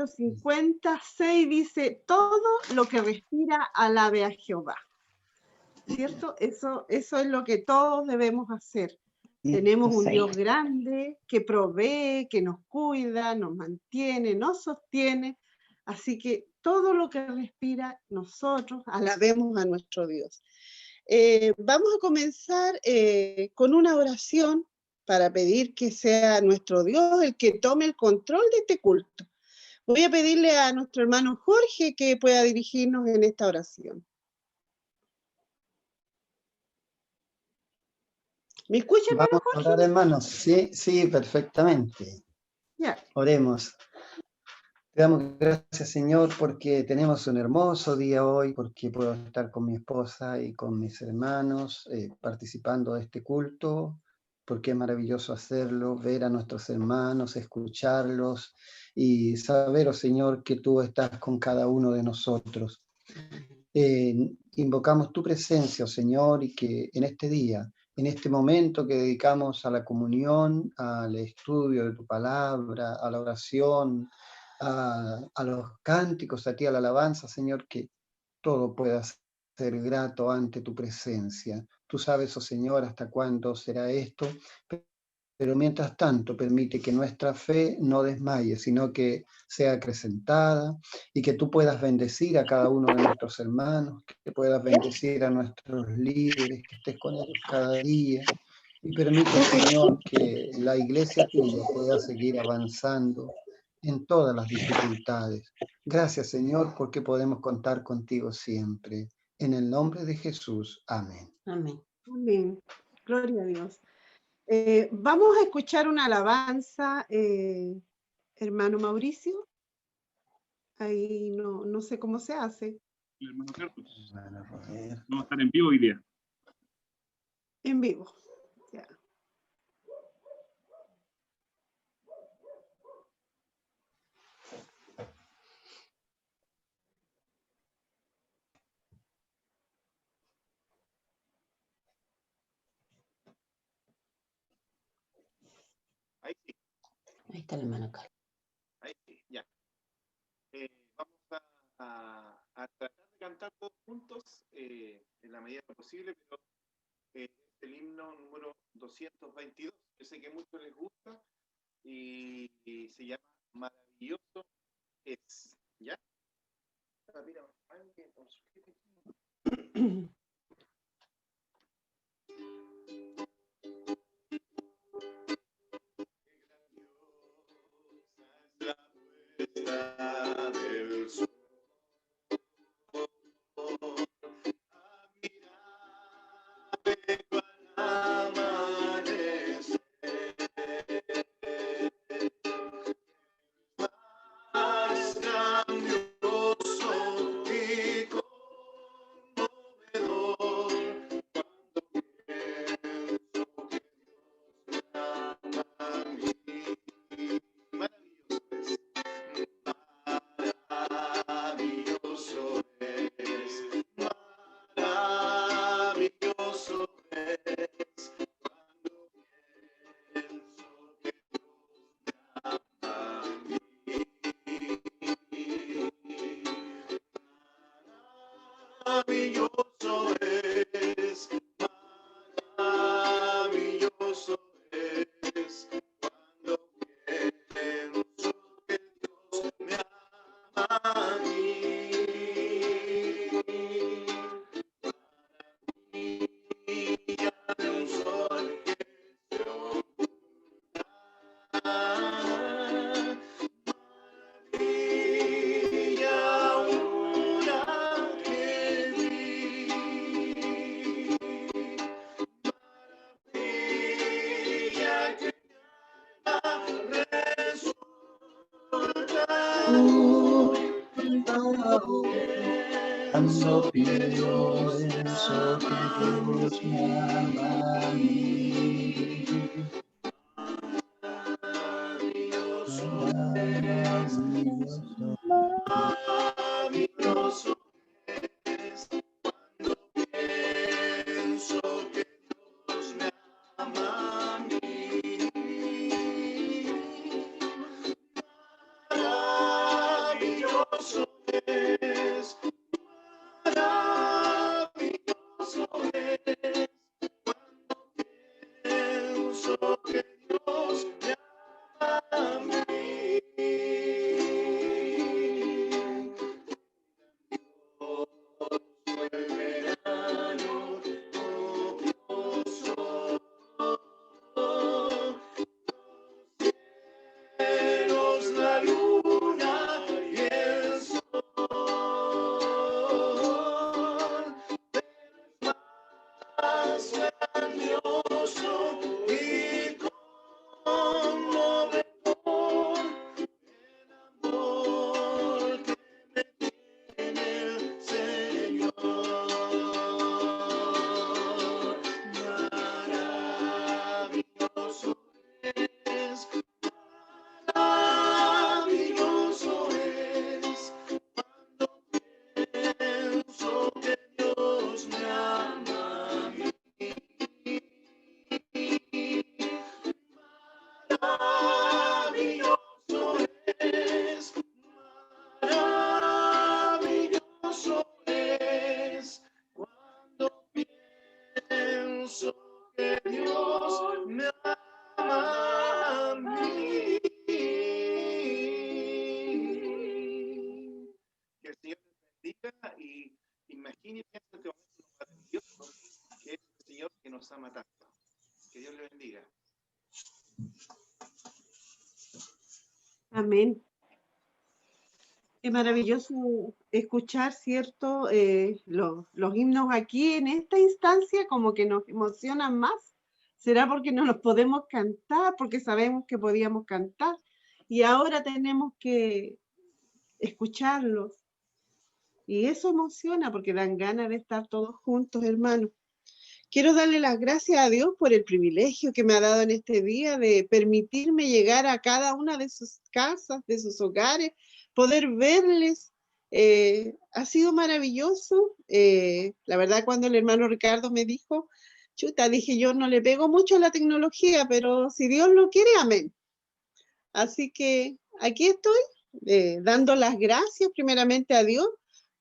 156 dice, todo lo que respira alabe a Jehová. ¿Cierto? Eso es lo que todos debemos hacer. Tenemos un Dios grande que provee, que nos cuida, nos mantiene, nos sostiene. Así que todo lo que respira, nosotros alabemos a nuestro Dios. Vamos a comenzar con una oración para pedir que sea nuestro Dios el que tome el control de este culto. Voy a pedirle a nuestro hermano Jorge que pueda dirigirnos en esta oración. ¿Me escucha, hermano Vamos Jorge? a orar, hermanos. Sí, perfectamente. Ya. Oremos. Te damos gracias, Señor, porque tenemos un hermoso día hoy, porque puedo estar con mi esposa y con mis hermanos participando de este culto, porque es maravilloso hacerlo, ver a nuestros hermanos, escucharlos y saber, oh Señor, que tú estás con cada uno de nosotros. Invocamos tu presencia, oh Señor, y que en este día, en este momento que dedicamos a la comunión, al estudio de tu palabra, a la oración, a los cánticos, a ti, a la alabanza, Señor, que todo pueda ser grato ante tu presencia. Tú sabes, oh Señor, hasta cuándo será esto, pero mientras tanto permite que nuestra fe no desmaye, sino que sea acrecentada y que tú puedas bendecir a cada uno de nuestros hermanos, que puedas bendecir a nuestros líderes, que estés con ellos cada día y permite, Señor, que la iglesia tuya pueda seguir avanzando en todas las dificultades. Gracias, Señor, porque podemos contar contigo siempre. En el nombre de Jesús. Amén. Amén. Amén. Gloria a Dios. Vamos a escuchar una alabanza, hermano Mauricio. Ahí no sé cómo se hace. El hermano Carlos. Vamos a estar en vivo hoy día. En vivo. Ya. Ahí sí. Ahí está el hermano Carlos. Ahí sí, ya. Vamos a tratar de cantar todos juntos en la medida posible, pero es el himno número 222. Yo sé que a muchos les gusta y se llama Maravilloso es. ¿Ya? Mira, alguien con su del sol. Maravilloso es, maravilloso es, cuando pienso que Dios me ama a mí. Maravilla de un sol que se oculta. Maravilla una que vi. Maravilla que Cuando pienso que Dios me ama a mí. maravilloso es, cuando pienso que Dios me ama a mí. Amén. Es maravilloso escuchar, ¿cierto? Los himnos aquí en esta instancia como que nos emocionan más. ¿Será porque no los podemos cantar? Porque sabemos que podíamos cantar y ahora tenemos que escucharlos. Y eso emociona porque dan ganas de estar todos juntos, hermanos. Quiero darle las gracias a Dios por el privilegio que me ha dado en este día de permitirme llegar a cada una de sus casas, de sus hogares, poder verles. Ha sido maravilloso. La verdad, cuando el hermano Ricardo me dijo, chuta, dije yo no le pego mucho a la tecnología, pero si Dios lo quiere, amén. Así que aquí estoy dando las gracias primeramente a Dios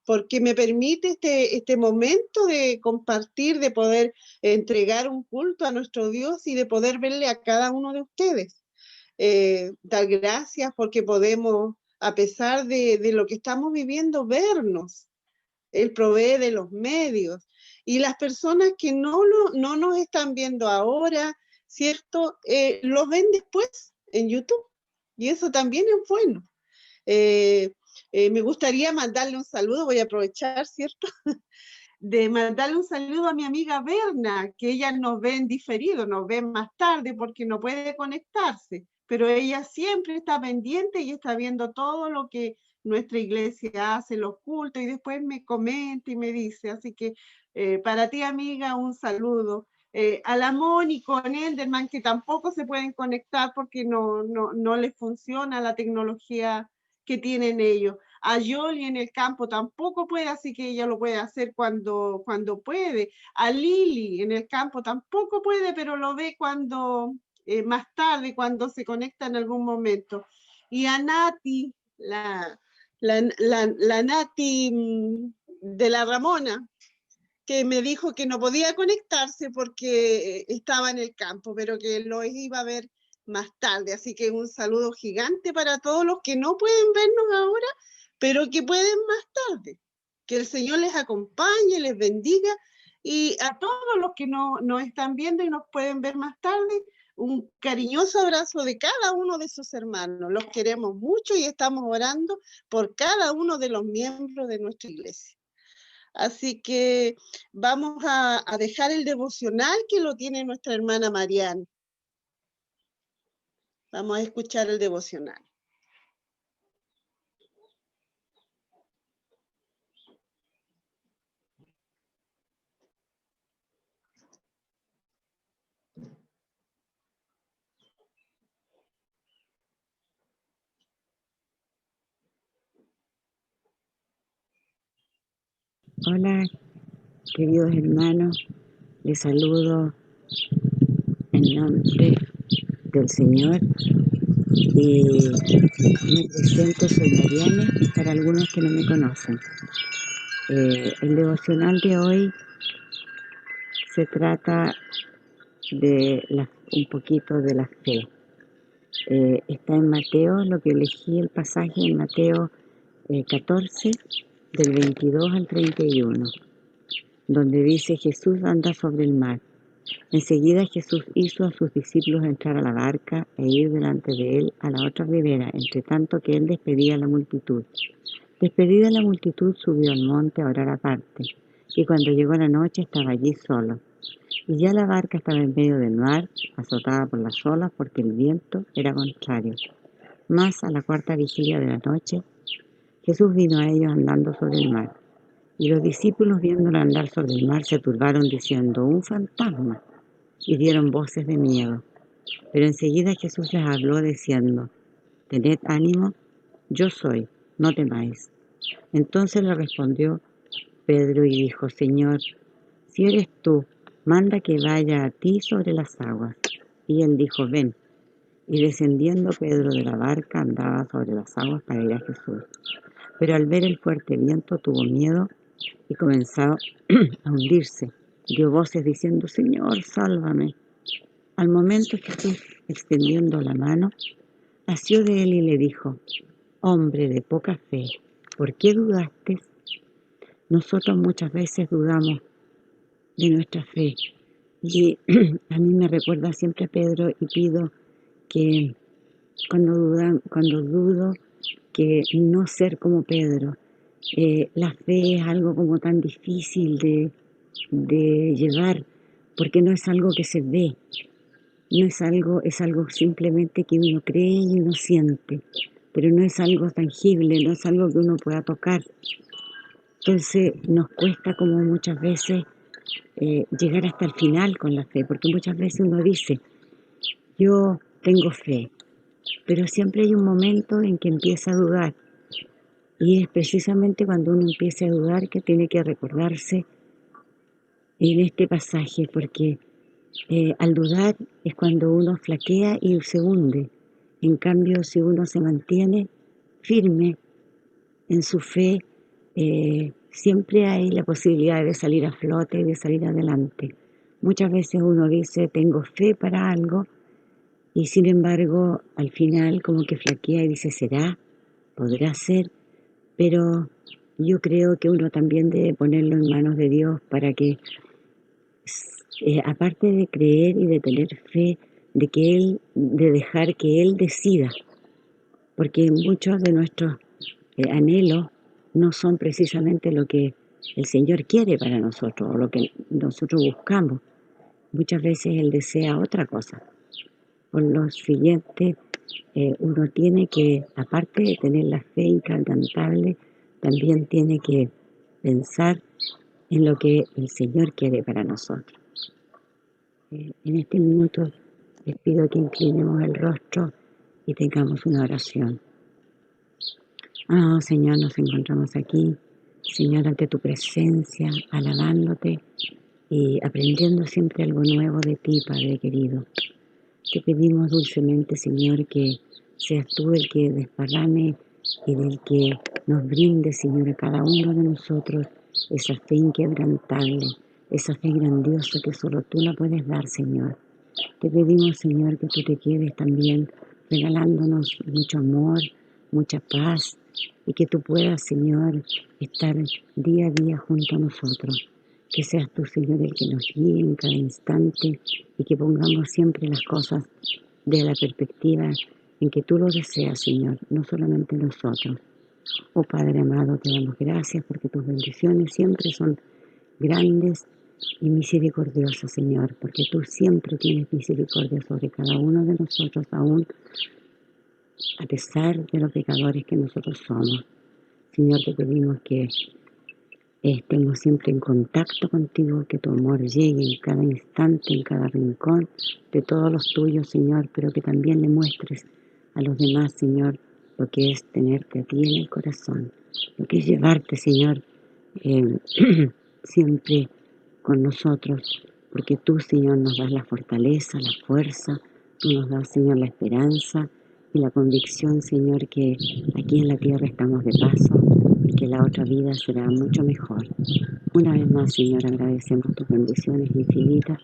porque me permite este momento de compartir, de poder entregar un culto a nuestro Dios y de poder verle a cada uno de ustedes. Dar gracias porque podemos, a pesar de lo que estamos viviendo, vernos. Él provee de los medios. Y las personas que no nos están viendo ahora, ¿cierto? Lo ven después en YouTube. Y eso también es bueno. Me gustaría mandarle un saludo, voy a aprovechar, ¿cierto? De mandarle un saludo a mi amiga Berna, que ella nos ve en diferido, nos ve más tarde porque no puede conectarse, pero ella siempre está pendiente y está viendo todo lo que nuestra iglesia hace, los cultos, y después me comenta y me dice, así que para ti, amiga, un saludo. A la Moni con Enderman, que tampoco se pueden conectar porque no les funciona la tecnología que tienen ellos. A Yoli en el campo tampoco puede, así que ella lo puede hacer cuando puede. A Lili en el campo tampoco puede, pero lo ve cuando más tarde, cuando se conecta en algún momento. Y a Nati, la Nati de la Ramona, que me dijo que no podía conectarse porque estaba en el campo, pero que lo iba a ver más tarde. Así que un saludo gigante para todos los que no pueden vernos ahora, pero que pueden más tarde. Que el Señor les acompañe, les bendiga, y a todos los que nos están viendo y nos pueden ver más tarde, un cariñoso abrazo de cada uno de sus hermanos. Los queremos mucho y estamos orando por cada uno de los miembros de nuestra iglesia. Así que vamos a dejar el devocional que lo tiene nuestra hermana Mariana. Vamos a escuchar el devocional. Hola, queridos hermanos, les saludo en nombre del Señor Y me presento, soy Mariane, para algunos que no me conocen. El devocional de hoy se trata de un poquito de la fe. Está en Mateo, lo que elegí el pasaje en Mateo 14, del 22 al 31, donde dice: Jesús anda sobre el mar. Enseguida Jesús hizo a sus discípulos entrar a la barca e ir delante de él a la otra ribera, entre tanto que él despedía a la multitud. Despedida la multitud, subió al monte a orar aparte, y cuando llegó la noche estaba allí solo. Y ya la barca estaba en medio del mar, azotada por las olas, porque el viento era contrario. Mas a la cuarta vigilia de la noche, Jesús vino a ellos andando sobre el mar. Y los discípulos, viéndolo andar sobre el mar, se turbaron diciendo: un fantasma, y dieron voces de miedo. Pero enseguida Jesús les habló diciendo: tened ánimo, yo soy, no temáis. Entonces le respondió Pedro y dijo: Señor, si eres tú, manda que vaya a ti sobre las aguas. Y él dijo: ven. Y descendiendo Pedro de la barca, andaba sobre las aguas para ir a Jesús. Pero al ver el fuerte viento tuvo miedo y comenzó a hundirse. Dio voces diciendo: Señor, sálvame. Al momento Jesús, extendiendo la mano, asió de él y le dijo: hombre de poca fe, ¿por qué dudaste? Nosotros muchas veces dudamos de nuestra fe. Y a mí me recuerda siempre a Pedro, y pido que cuando dudo, que no ser como Pedro. La fe es algo como tan difícil de llevar, porque no es algo que se ve, no es algo, es algo simplemente que uno cree y uno siente, pero no es algo tangible, no es algo que uno pueda tocar. Entonces nos cuesta como muchas veces llegar hasta el final con la fe, porque muchas veces uno dice: yo tengo fe, pero siempre hay un momento en que empieza a dudar, y es precisamente cuando uno empieza a dudar que tiene que recordarse en este pasaje, porque al dudar es cuando uno flaquea y se hunde. En cambio, si uno se mantiene firme en su fe, siempre hay la posibilidad de salir a flote y de salir adelante. Muchas veces uno dice: tengo fe para algo, y sin embargo al final como que flaquea y dice: ¿será? ¿Podrá ser? Pero yo creo que uno también debe ponerlo en manos de Dios para que, aparte de creer y de tener fe, de dejar que Él decida, porque muchos de nuestros anhelos no son precisamente lo que el Señor quiere para nosotros o lo que nosotros buscamos. Muchas veces Él desea otra cosa. Por lo siguiente, uno tiene que, aparte de tener la fe inquebrantable, también tiene que pensar en lo que el Señor quiere para nosotros. En este minuto les pido que inclinemos el rostro y tengamos una oración. Señor, nos encontramos aquí, Señor, ante tu presencia, alabándote y aprendiendo siempre algo nuevo de ti, Padre querido. Te pedimos dulcemente, Señor, que seas tú el que desparrame y del que nos brinde, Señor, a cada uno de nosotros esa fe inquebrantable, esa fe grandiosa que solo tú la puedes dar, Señor. Te pedimos, Señor, que tú te quedes también regalándonos mucho amor, mucha paz, y que tú puedas, Señor, estar día a día junto a nosotros. Que seas tú, Señor, el que nos guíe en cada instante, y que pongamos siempre las cosas de la perspectiva en que tú lo deseas, Señor, no solamente nosotros. Oh Padre amado, te damos gracias porque tus bendiciones siempre son grandes y misericordiosas, Señor, porque tú siempre tienes misericordia sobre cada uno de nosotros, aún a pesar de los pecadores que nosotros somos. Señor, te pedimos que estemos siempre en contacto contigo, que tu amor llegue en cada instante, en cada rincón de todos los tuyos, Señor, pero que también le muestres a los demás, Señor, lo que es tenerte a ti en el corazón, lo que es llevarte, Señor, siempre con nosotros, porque tú, Señor, nos das la fortaleza, la fuerza, tú nos das, Señor, la esperanza, y la convicción, Señor, que aquí en la tierra estamos de paso y que la otra vida será mucho mejor. Una vez más, Señor, agradecemos tus bendiciones infinitas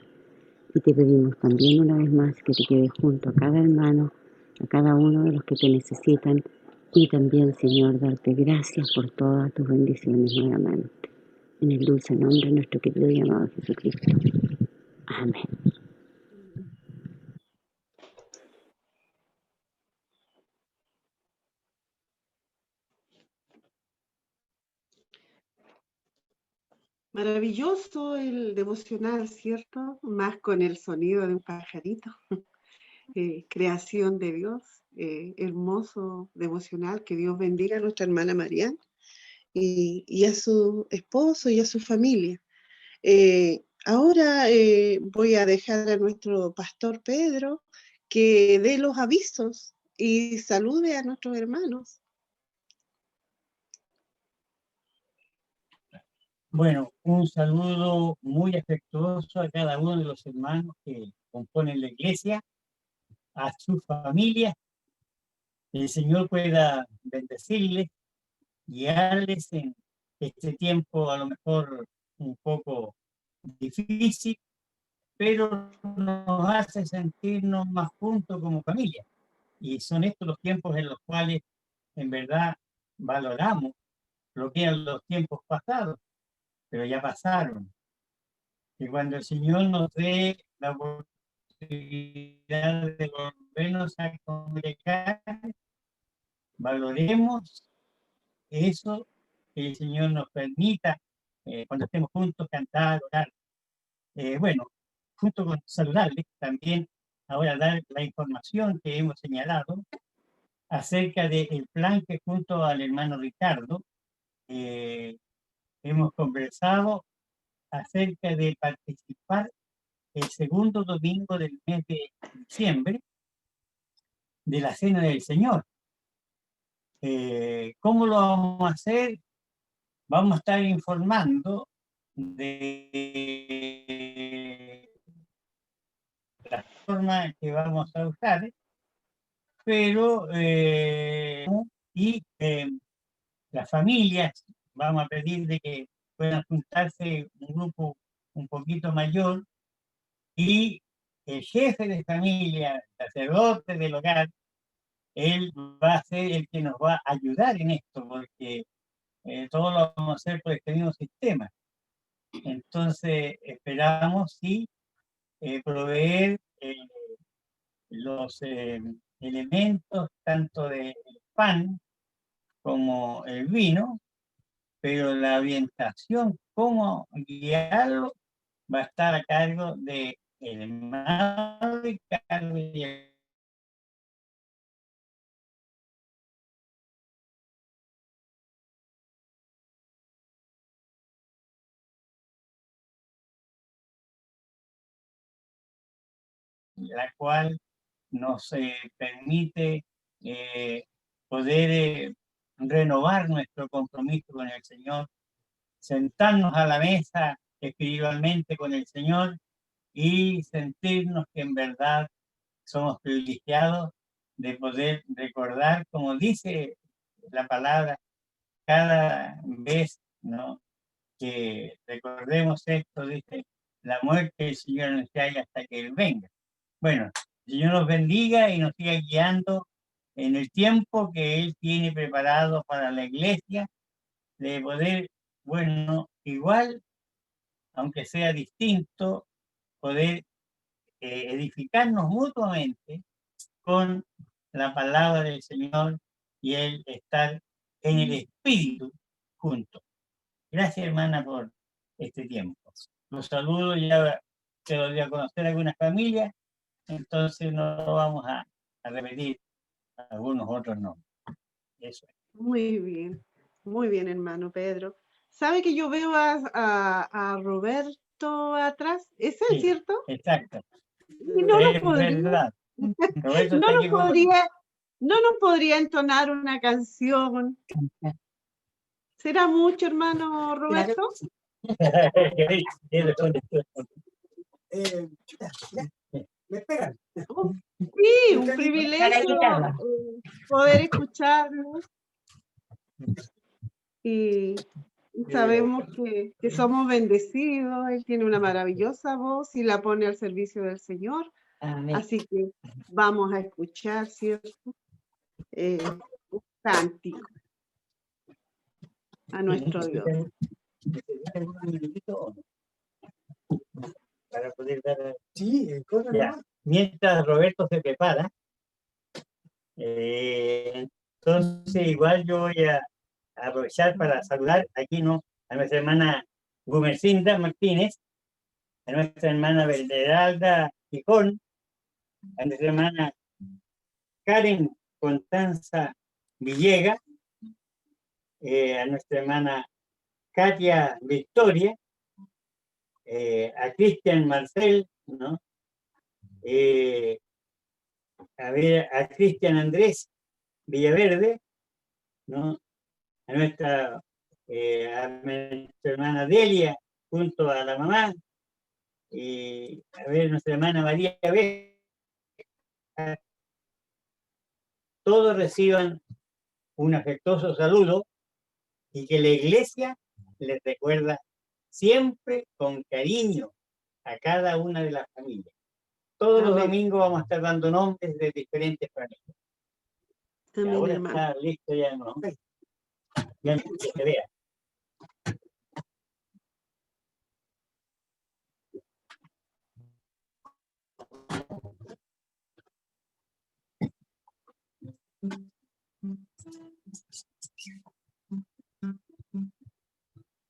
y te pedimos también una vez más que te quedes junto a cada hermano, a cada uno de los que te necesitan, y también, Señor, darte gracias por todas tus bendiciones nuevamente. En el dulce nombre de nuestro querido y amado Jesucristo. Amén. Maravilloso el devocional, ¿cierto? Más con el sonido de un pajarito. Creación de Dios. Hermoso devocional. Que Dios bendiga a nuestra hermana Mariana y a su esposo y a su familia. Ahora voy a dejar a nuestro pastor Pedro que dé los avisos y salude a nuestros hermanos. Bueno, un saludo muy afectuoso a cada uno de los hermanos que componen la iglesia, a sus familias. Que el Señor pueda bendecirles, guiarles en este tiempo a lo mejor un poco difícil, pero nos hace sentirnos más juntos como familia. Y son estos los tiempos en los cuales en verdad valoramos lo que eran los tiempos pasados, pero ya pasaron. Y cuando el Señor nos dé la oportunidad de volvernos a congregar, valoremos eso, que el Señor nos permita, cuando estemos juntos, cantar, orar. Bueno, junto con saludarles, también ahora dar la información que hemos señalado acerca del plan que junto al hermano Ricardo hemos conversado acerca de participar el segundo domingo del mes de diciembre de la Cena del Señor. ¿Cómo lo vamos a hacer? Vamos a estar informando de la forma que vamos a usar, pero las familias vamos a pedir de que puedan juntarse un grupo un poquito mayor, y el jefe de familia, el sacerdote del hogar, él va a ser el que nos va a ayudar en esto, porque todo lo vamos a hacer por este mismo sistema. Entonces esperamos sí proveer los elementos tanto del pan como el vino, pero la orientación, cómo guiarlo, va a estar a cargo de el hermano Ricardo y la cual nos permite poder renovar nuestro compromiso con el Señor, sentarnos a la mesa espiritualmente con el Señor y sentirnos que en verdad somos privilegiados de poder recordar, como dice la palabra, cada vez, ¿no?, que recordemos esto, dice, la muerte del Señor no se haya hasta que Él venga. Bueno, el Señor nos bendiga y nos siga guiando en el tiempo que Él tiene preparado para la iglesia, de poder, bueno, igual, aunque sea distinto, poder edificarnos mutuamente con la palabra del Señor y el estar en el Espíritu juntos. Gracias, hermana, por este tiempo. Los saludo, ya te lo voy a conocer algunas familias, entonces no vamos a repetir algunos otros nombres. Eso es. Muy bien, hermano Pedro. ¿Sabe que yo veo a Roberto atrás? ¿Es él, Sí, cierto? exacto. Y no nos podría, Verdad. Roberto no está nos aquí con podría entonar una canción. ¿Será mucho, hermano Roberto? ¿Me esperan? Sí, un privilegio poder escucharlo. Y sabemos que somos bendecidos. Él tiene una maravillosa voz y la pone al servicio del Señor. Amén. Así que vamos a escuchar, ¿cierto? Un cántico a nuestro Dios. ¿Necesitan un minutito o no? Para poder dar... Sí, Ya. Mientras Roberto se prepara, entonces igual yo voy a aprovechar para saludar aquí, ¿no?, a nuestra hermana Gumercinda Martínez, a nuestra hermana Esmeralda Gijón, a nuestra hermana Karen Constanza Villegas, a nuestra hermana Katia Victoria, a Cristian Marcel, ¿no? A ver, a Cristian Andrés Villaverde, ¿no? A nuestra hermana Delia, junto a la mamá, y a ver, nuestra hermana María Vega. Todos reciban un afectuoso saludo y que la iglesia les recuerda siempre con cariño a cada una de las familias. Todos los Amén. domingos vamos a estar dando nombres de diferentes familias. Y Amén, ahora hermano. está listo ya el nombre. Ya que se vea.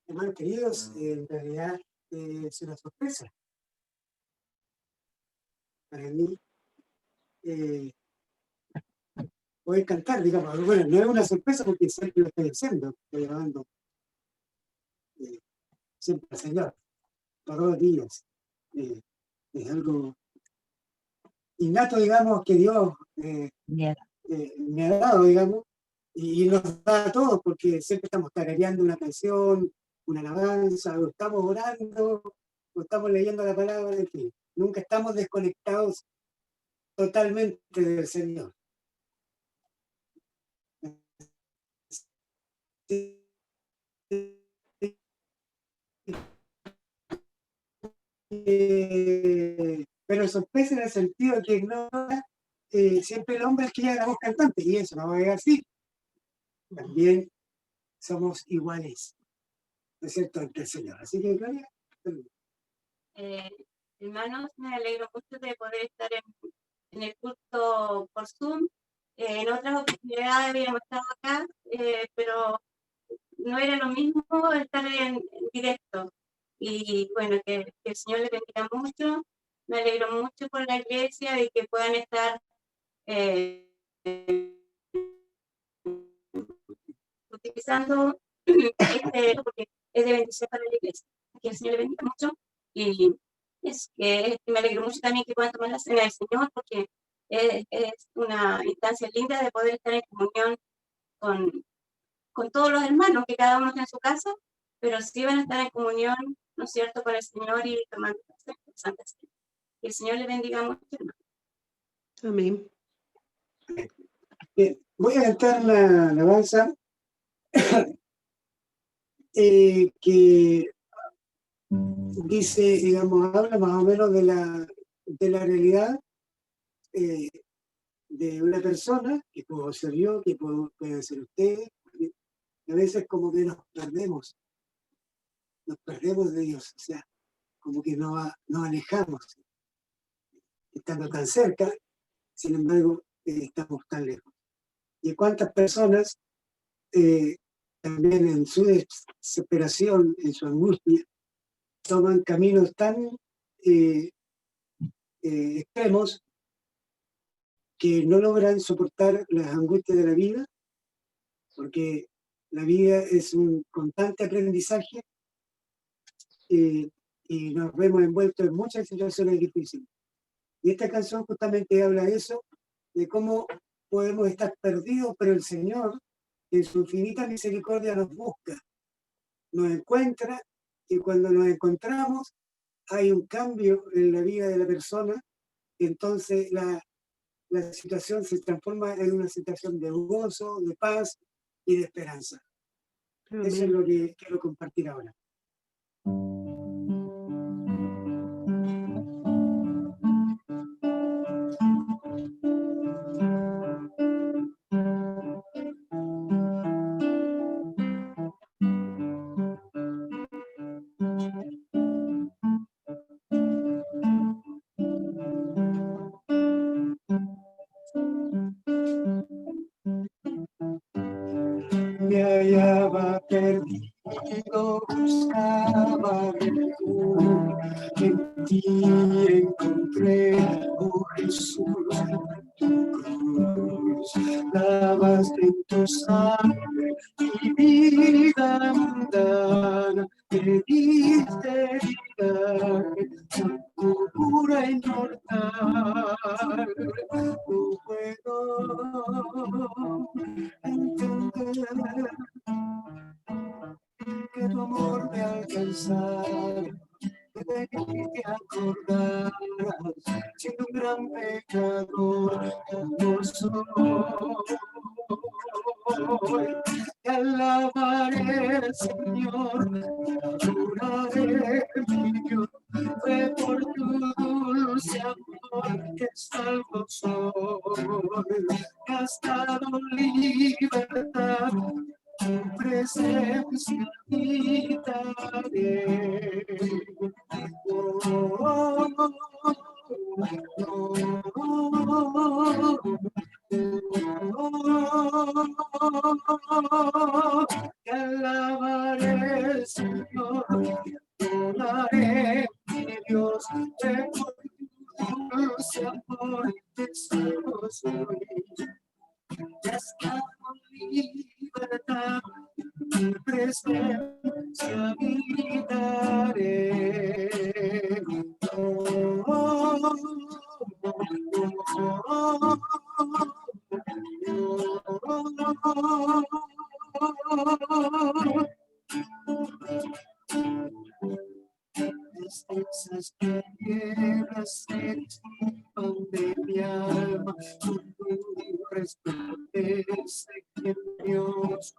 Hermanos queridos, en realidad es una sorpresa para mí poder cantar, digamos. Bueno, no es una sorpresa porque siempre lo estoy haciendo, estoy grabando siempre al Señor, todos los días. Es algo innato, digamos, que Dios me ha dado, digamos, y nos da a todos, porque siempre estamos tarareando una canción, una alabanza, o estamos orando, o estamos leyendo la palabra, en fin. Nunca estamos desconectados totalmente del Señor. Pero sorpresa en el sentido que no siempre el hombre es que lleva la voz cantante, y eso no va a llegar así. También somos iguales, ¿no es cierto?, ante el Señor. Así que, Gloria. Hermanos, me alegro mucho de poder estar en el culto por Zoom. En otras oportunidades habíamos estado acá, pero no era lo mismo estar en directo. Y bueno, que el Señor les bendiga mucho. Me alegro mucho por la iglesia y que puedan estar utilizando porque es de bendición para la iglesia. Que el Señor les bendiga mucho. Y es que me alegro mucho también que puedan tomar la cena del Señor, porque es una instancia linda de poder estar en comunión con todos los hermanos, que cada uno está en su casa, pero sí van a estar en comunión, ¿no es cierto?, con el Señor y tomando la Santa Cena. Que el Señor les bendiga mucho, hermano. Amén. Bien, voy a cantar la alabanza que dice, digamos, habla más o menos de la realidad de una persona, que puedo ser yo, que puede ser ustedes. A veces como que nos perdemos de Dios, o sea, como que nos alejamos, estando tan cerca, sin embargo, estamos tan lejos. Y cuántas personas también en su desesperación, en su angustia, toman caminos tan extremos que no logran soportar las angustias de la vida, porque la vida es un constante aprendizaje y nos vemos envueltos en muchas situaciones difíciles. Y esta canción justamente habla de eso, de cómo podemos estar perdidos, pero el Señor, en su infinita misericordia, nos busca, nos encuentra, y cuando nos encontramos hay un cambio en la vida de la persona, y entonces la situación se transforma en una situación de gozo, de paz y de esperanza. Amén. Eso es lo que quiero compartir ahora. Me hallaba perdido, buscaba refugio, en ti encontré, oh Jesús, tu cruz. Lavaste en tu sangre mi vida mundana, me diste vida, tu cura inmortal. No puedo entender que tu amor me alcanzara, de que te acordaras, siendo un gran pecador, como soy. Te alabaré, Señor, te adoraré, mi Dios, fue por tu dulce amor que salvo soy. Me has dado libertad, tu presencia habitaré. Oh, oh, oh, te alabaré, Señor, te adoraré, mi Dios, te dulce amor, te salvo soy. Te has dado libertad, tu presencia habitaré. Oh, oh, esas tinieblas se disipan de mi alma, tu resplandece en Dios.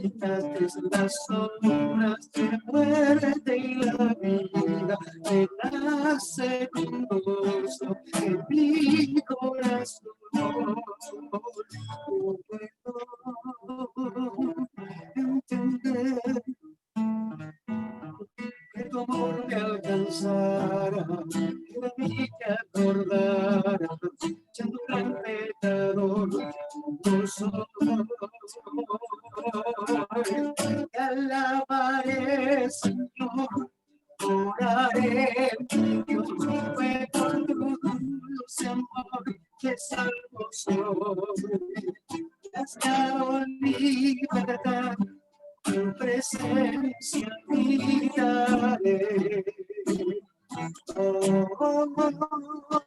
Quitaste las sombras de muerte y la vida, me nace un gozo en mi corazón. No puedo entender que tu amor me alcanzara, que de mí te acordara, siendo un gran pecador, no soy. Te alabaré, Señor, oraré, mi Dios, fue por tu dulce amor que salvo soy. Te has dado libertad, tu presencia habitaré. Oh, oh, oh,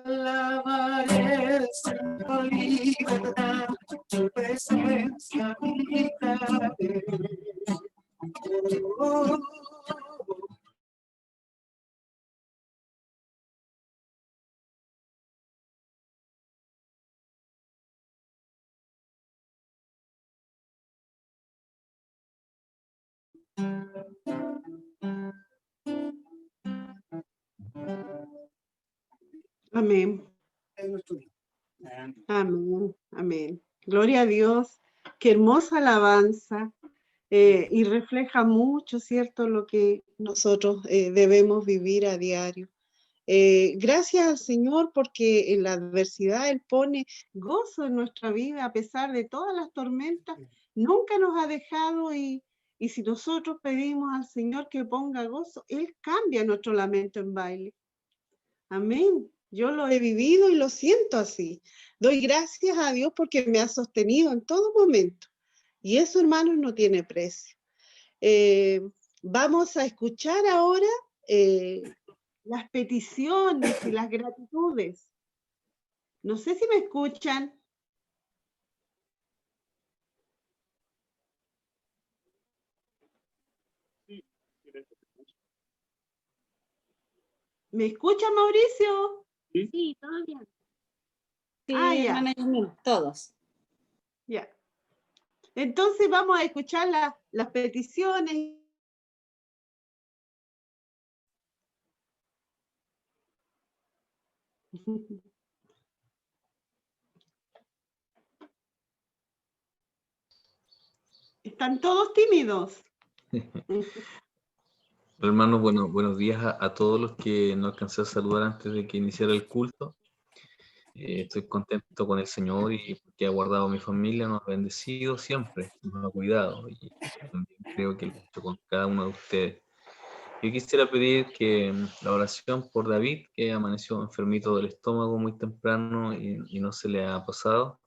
alabaré, Señor, libertad, tu presencia habitaré. Oh, Amén. es nuestro Dios. Amén. Amén. Gloria a Dios. Qué hermosa alabanza. Y refleja mucho, ¿cierto?, lo que nosotros debemos vivir a diario. Gracias al Señor porque en la adversidad Él pone gozo en nuestra vida a pesar de todas las tormentas. Nunca nos ha dejado y si nosotros pedimos al Señor que ponga gozo, Él cambia nuestro lamento en baile. Amén. Yo lo he vivido y lo siento así. Doy gracias a Dios porque me ha sostenido en todo momento. Y eso, hermanos, no tiene precio. vamos a escuchar ahora las peticiones y las gratitudes. No sé si me escuchan. ¿Me escucha, Mauricio? Sí, todo bien. Sí, Ah, ya. hermana Yasmín, todos. Ya. Entonces vamos a escuchar las peticiones. Están todos tímidos. Hermanos, bueno, buenos días a todos los que no alcancé a saludar antes de que iniciara el culto. Estoy contento con el Señor y que ha guardado a mi familia, nos ha bendecido siempre, nos ha cuidado y también creo que lo ha hecho con cada uno de ustedes. Yo quisiera pedir que la oración por David, que amaneció enfermito del estómago muy temprano y no se le ha pasado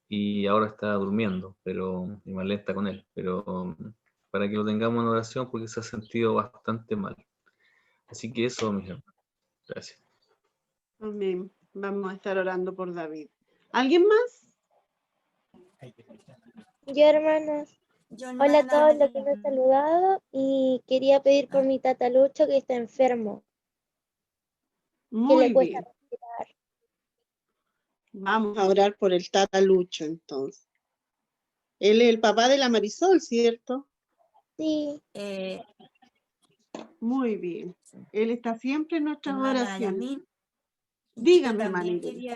y ahora está durmiendo, pero y Marlene está con él, pero para que lo tengamos en oración porque se ha sentido bastante mal. Así que eso, mis hermanos. Gracias. Amén. Vamos a estar orando por David. ¿Alguien más? Yo, hermanos, Yo, hola a hermana, todos los que me han saludado y quería pedir por mi tata Lucho que está enfermo, que Muy le cuesta bien. respirar. Vamos a orar por el Tata Lucho, entonces. Él es el papá de la Marisol, ¿cierto? Sí, Muy bien. Él está siempre en nuestras hermana oraciones. Yasmín, yo Dígame, también hermanita. quería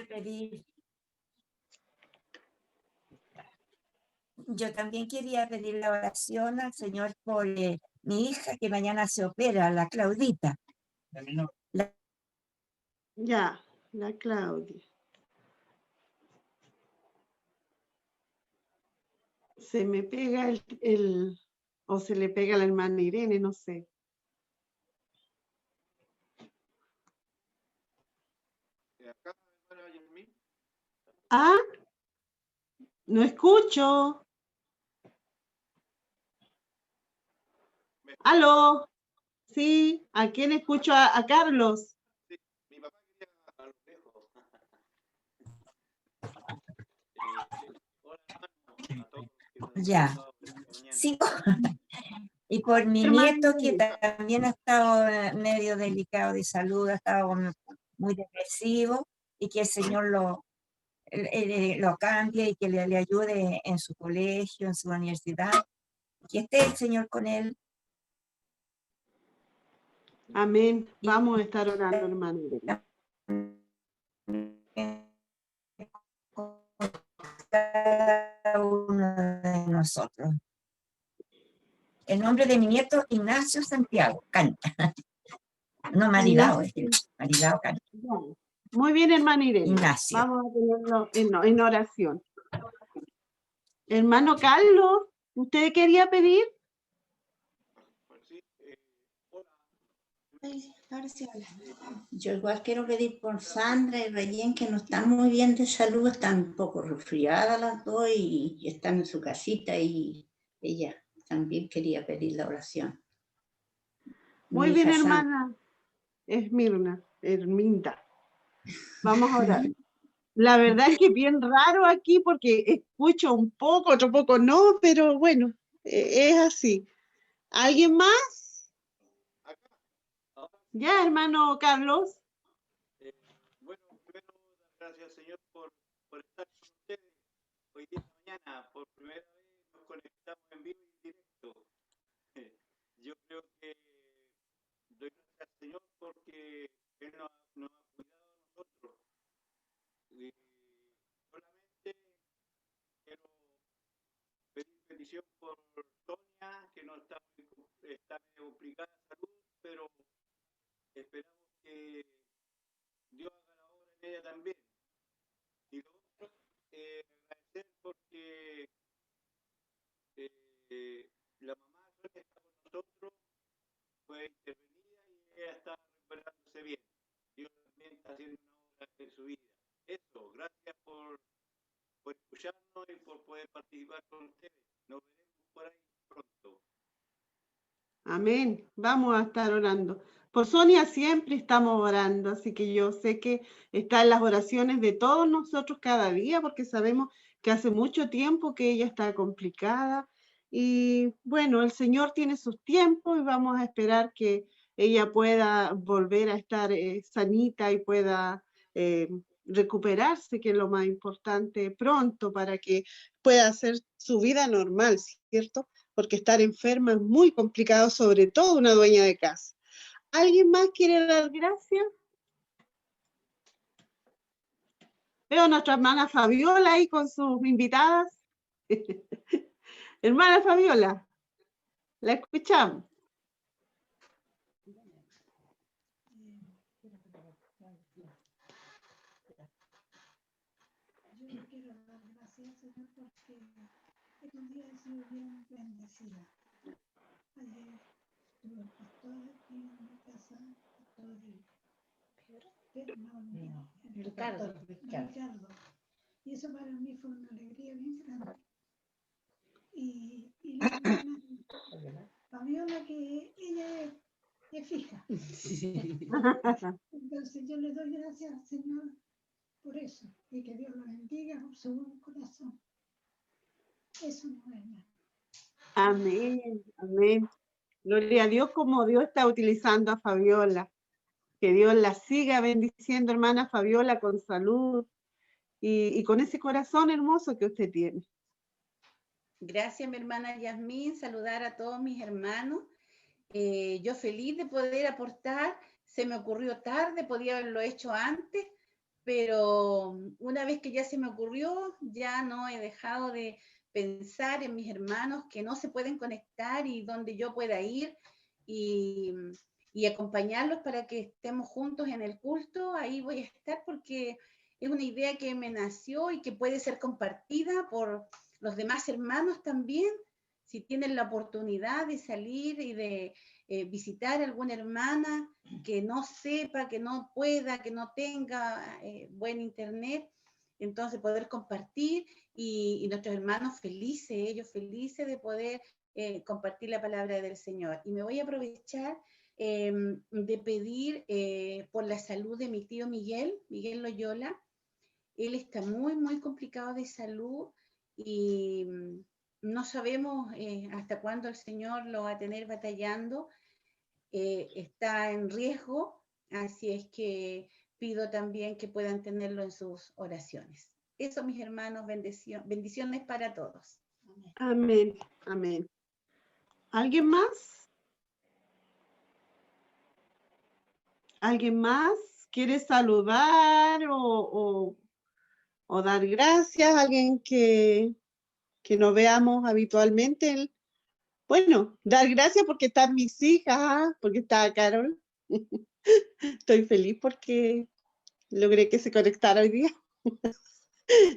pedir, la oración al Señor por mi hija que mañana se opera, la Claudita. Ya, la Claudia. Se me pega o se le pega a la hermana Irene, no sé. Acá, hermana Yasmín. Ah, no escucho. ¿Aló? Sí, ¿a quién escucho? A Carlos. Sí, mi papá quería a lo lejos. Hola, hermano, a todos que nos han Ya, saludado esta mañana. sí. Y por mi Hermana nieto que Irene. también ha estado medio delicado de salud, ha estado muy depresivo y que el Señor lo cambie y que le ayude en su colegio, en su universidad, que esté el Señor con él. Amén. Vamos a estar orando, hermana Irene. Cada uno de nosotros. El nombre de mi nieto, Ignacio Santiago, canta. No, Marilao, Marilao canta. Muy bien, hermana Irene. Ignacio. Vamos a tenerlo en oración. Hermano Carlos, ¿usted quería pedir? Ahora sí habla. Yo igual quiero pedir por Sandra y Reyén, que no están muy bien de salud, están un poco resfriadas las dos y están en su casita, y ella también quería pedir la oración. Muy Mi bien, hija Sandra. hermana Herminda. Vamos a orar. La verdad es que es bien raro aquí porque escucho un poco, otro poco no, pero bueno, es así. ¿Alguien más? Ya, hermano Carlos. Bueno, primero dar gracias al Señor por estar con ustedes hoy día mañana. Por primera vez nos conectamos en vivo y en directo. Yo creo que doy gracias al Señor porque Él nos ha cuidado a nosotros. Solamente quiero pedir bendición por Tonia, que no está medio complicada de salud, pero esperamos que Dios haga la obra en ella también. Y lo otro, agradecer porque la mamá Sonia está con nosotros, fue intervenida y ella está recuperándose bien. Dios también está haciendo una obra en su vida. Eso, gracias por escucharnos y por poder participar con ustedes. Nos veremos por ahí pronto. Amén. Vamos a estar orando. Por Sonia siempre estamos orando, así que yo sé que está en las oraciones de todos nosotros cada día, porque sabemos que hace mucho tiempo que ella está complicada. Y bueno, el Señor tiene sus tiempos y vamos a esperar que ella pueda volver a estar sanita y pueda recuperarse, que es lo más importante, pronto, para que pueda hacer su vida normal, ¿cierto? Porque estar enferma es muy complicado, sobre todo una dueña de casa. ¿Alguien más quiere dar gracias? Veo a nuestra hermana Fabiola ahí con sus invitadas. Hermana Fabiola, la escuchamos. Yo quiero dar gracias, Señor, porque estos días he sido bien bendecida. Ayer tuve el pastor aquí en mi casa, Ricardo. Y eso para mí fue una alegría bien grande. Y la hermana Fabiola, que ella es fija. Entonces yo le doy gracias al Señor por eso, y que Dios lo bendiga por su buen corazón. Eso no es nada. Amén, amén. Gloria a Dios, como Dios está utilizando a Fabiola. Que Dios la siga bendiciendo, hermana Fabiola, con salud y con ese corazón hermoso que usted tiene. Gracias, mi hermana Yasmín, saludar a todos mis hermanos. Yo feliz de poder aportar, se me ocurrió tarde, podía haberlo hecho antes, pero una vez que ya se me ocurrió, ya no he dejado de pensar en mis hermanos que no se pueden conectar y donde yo pueda ir y acompañarlos para que estemos juntos en el culto. Ahí voy a estar porque es una idea que me nació y que puede ser compartida por los demás hermanos también, si tienen la oportunidad de salir y de visitar a alguna hermana que no sepa, que no pueda, que no tenga buen internet, entonces poder compartir y nuestros hermanos felices, ellos felices de poder compartir la palabra del Señor. Y me voy a aprovechar de pedir por la salud de mi tío Miguel Loyola. Él está muy, muy complicado de salud y no sabemos hasta cuándo el Señor lo va a tener batallando. Está en riesgo, así es que pido también que puedan tenerlo en sus oraciones. Eso, mis hermanos, bendiciones para todos. Amén, amén. ¿Alguien más? ¿Alguien más quiere saludar o dar gracias a alguien que no veamos habitualmente? Bueno, dar gracias porque están mis hijas, porque está Carol. Estoy feliz porque logré que se conectara hoy día.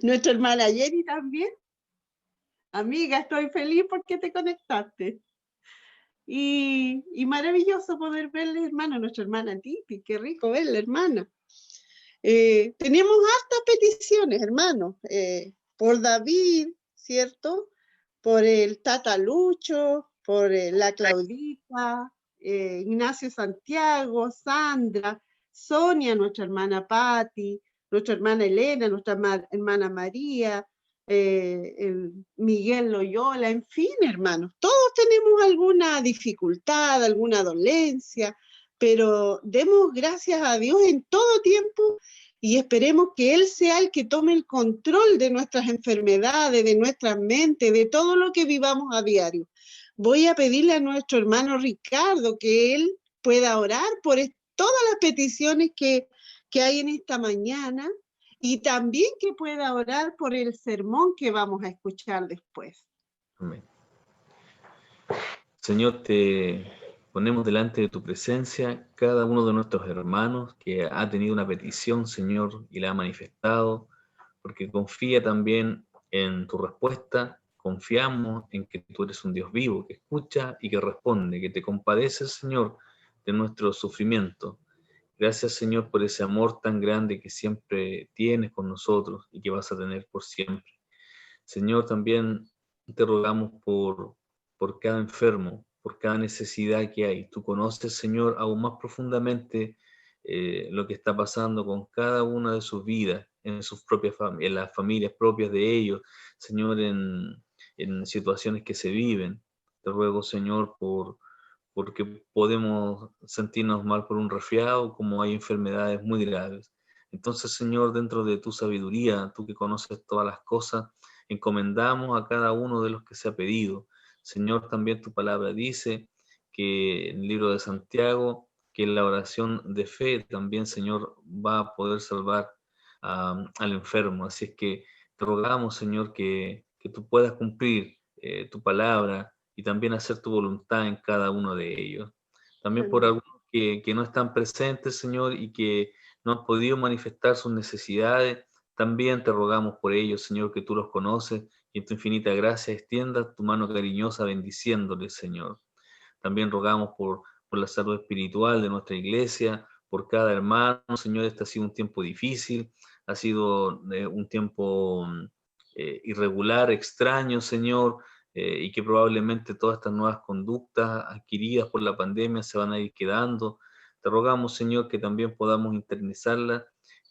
Nuestra hermana Jenny también. Amiga, estoy feliz porque te conectaste. Y maravilloso poder verle, hermano, nuestra hermana Titi. Qué rico verle, hermana. Tenemos hartas peticiones, hermano. Por David, ¿cierto? Por el Tata Lucho, por la Claudita, Ignacio Santiago, Sandra, Sonia, nuestra hermana Patti, nuestra hermana Elena, nuestra hermana María, Miguel Loyola, en fin, hermanos, todos tenemos alguna dificultad, alguna dolencia, pero demos gracias a Dios en todo tiempo y esperemos que Él sea el que tome el control de nuestras enfermedades, de nuestra mente, de todo lo que vivamos a diario. Voy a pedirle a nuestro hermano Ricardo que él pueda orar por todas las peticiones que hay en esta mañana y también que pueda orar por el sermón que vamos a escuchar después. Amén. Señor, te ponemos delante de tu presencia cada uno de nuestros hermanos que ha tenido una petición, Señor, y la ha manifestado, porque confía también en tu respuesta. Confiamos en que tú eres un Dios vivo, que escucha y que responde, que te compadeces, Señor, de nuestro sufrimiento. Gracias, Señor, por ese amor tan grande que siempre tienes con nosotros y que vas a tener por siempre. Señor, también te rogamos por cada enfermo, por cada necesidad que hay. Tú conoces, Señor, aún más profundamente lo que está pasando con cada una de sus vidas, en sus propias en las familias propias de ellos, Señor, en situaciones que se viven. Te ruego, Señor, porque podemos sentirnos mal por un resfriado, como hay enfermedades muy graves. Entonces, Señor, dentro de tu sabiduría, tú que conoces todas las cosas, encomendamos a cada uno de los que se ha pedido. Señor, también tu palabra dice que en el libro de Santiago, que la oración de fe también, Señor, va a poder salvar al enfermo. Así es que te rogamos, Señor, que tú puedas cumplir tu palabra y también hacer tu voluntad en cada uno de ellos. También por Amén. algunos que no están presentes, Señor, y que no han podido manifestar sus necesidades, también te rogamos por ellos, Señor, que tú los conoces y en tu infinita gracia extiendas tu mano cariñosa bendiciéndoles, Señor. También rogamos por la salud espiritual de nuestra iglesia, por cada hermano, Señor. Este ha sido un tiempo difícil, ha sido un tiempo irregular, extraño, Señor, y que probablemente todas estas nuevas conductas adquiridas por la pandemia se van a ir quedando. Te rogamos, Señor, que también podamos internalizarlas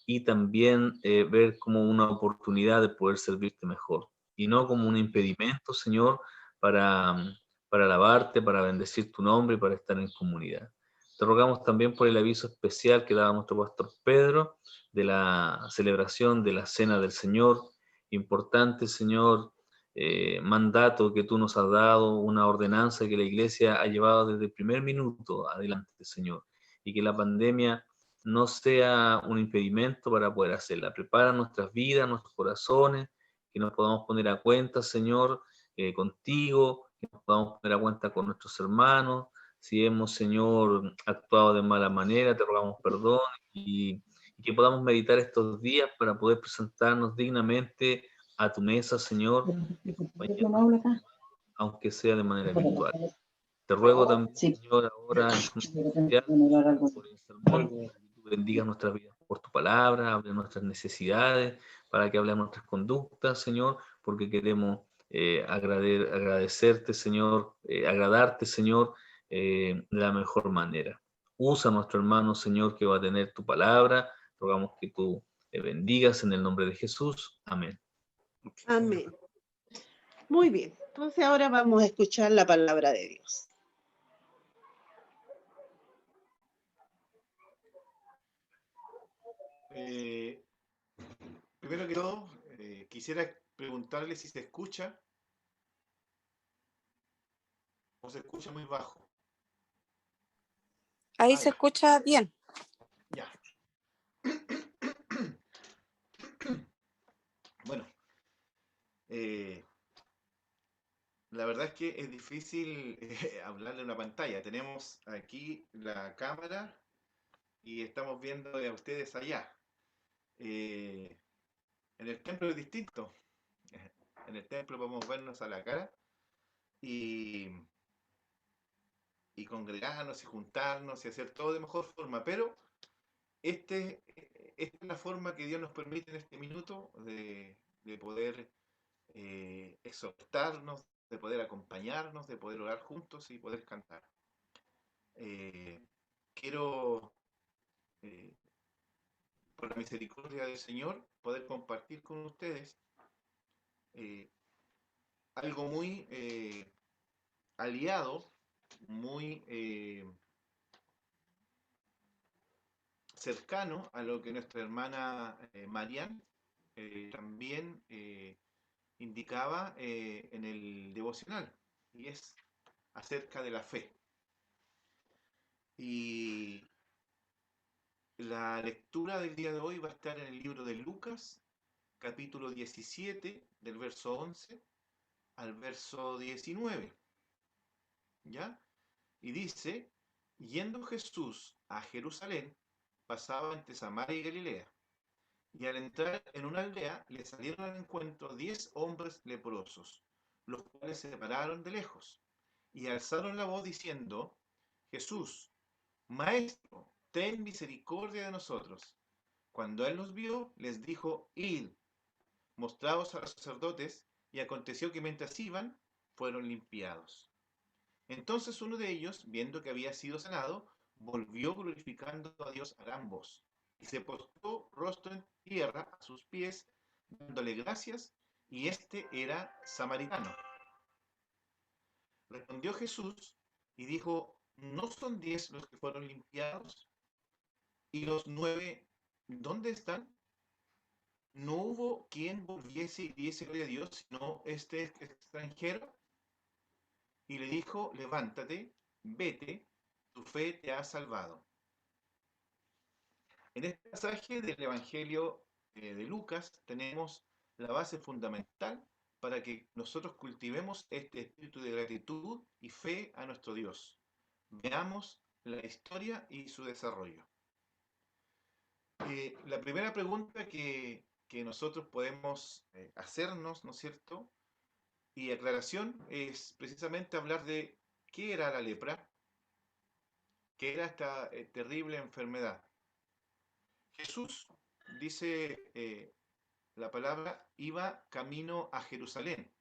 y también ver como una oportunidad de poder servirte mejor y no como un impedimento, Señor, para alabarte, para bendecir tu nombre y para estar en comunidad. Te rogamos también por el aviso especial que daba nuestro pastor Pedro de la celebración de la Cena del Señor. Importante, Señor, mandato que tú nos has dado, una ordenanza que la Iglesia ha llevado desde el primer minuto adelante, Señor, y que la pandemia no sea un impedimento para poder hacerla. Prepara nuestras vidas, nuestros corazones, que nos podamos poner a cuenta, Señor, contigo, que nos podamos poner a cuenta con nuestros hermanos. Si hemos, Señor, actuado de mala manera, te rogamos perdón y que podamos meditar estos días para poder presentarnos dignamente a tu mesa, Señor, y acompañarnos, aunque sea de manera virtual. Te ruego también, Señor, ahora en forma especial por el sermón, para que tú bendigas nuestras vidas por tu palabra, hable nuestras necesidades, para que hable nuestras conductas, Señor, porque queremos agradecerte, Señor, agradarte, Señor, de la mejor manera. Usa a nuestro hermano, Señor, que va a tener tu palabra. Rogamos que tú le bendigas en el nombre de Jesús. Amén. Amén. Muy bien. Entonces ahora vamos a escuchar la palabra de Dios. Primero que todo, quisiera preguntarle si se escucha o se escucha muy bajo. Ahí se escucha bien. Ya. Bueno, la verdad es que es difícil hablarle a una pantalla. Tenemos aquí la cámara y estamos viendo a ustedes allá. En el templo es distinto. En el templo podemos vernos a la cara y congregarnos y juntarnos y hacer todo de mejor forma, pero esta es la forma que Dios nos permite en este minuto de poder exhortarnos, de poder acompañarnos, de poder orar juntos y poder cantar. Quiero, por la misericordia del Señor, poder compartir con ustedes algo muy aliado, muy cercano a lo que nuestra hermana Marian también indicaba en el devocional, y es acerca de la fe. Y la lectura del día de hoy va a estar en el libro de Lucas, capítulo 17, del verso 11 al verso 19. ¿Ya? Y dice, yendo Jesús a Jerusalén, pasaba entre Samaria y Galilea. Y al entrar en una aldea, le salieron al encuentro 10 hombres leprosos, los cuales se pararon de lejos, y alzaron la voz diciendo, Jesús, Maestro, ten misericordia de nosotros. Cuando él los vio, les dijo, id, mostraos a los sacerdotes, y aconteció que mientras iban, fueron limpiados. Entonces uno de ellos, viendo que había sido sanado, volvió glorificando a Dios a gran voz, y se postró rostro en tierra a sus pies, dándole gracias, y este era samaritano. Respondió Jesús y dijo, ¿no son 10 los que fueron limpiados? ¿Y los 9 dónde están? No hubo quien volviese y diese gloria a Dios, sino este extranjero. Y le dijo, levántate, vete, tu fe te ha salvado. En este pasaje del Evangelio de Lucas tenemos la base fundamental para que nosotros cultivemos este espíritu de gratitud y fe a nuestro Dios. Veamos la historia y su desarrollo. La primera pregunta que nosotros podemos hacernos, ¿no es cierto? Y aclaración es precisamente hablar de qué era la lepra, qué era esta terrible enfermedad. Jesús, dice la palabra, iba camino a Jerusalén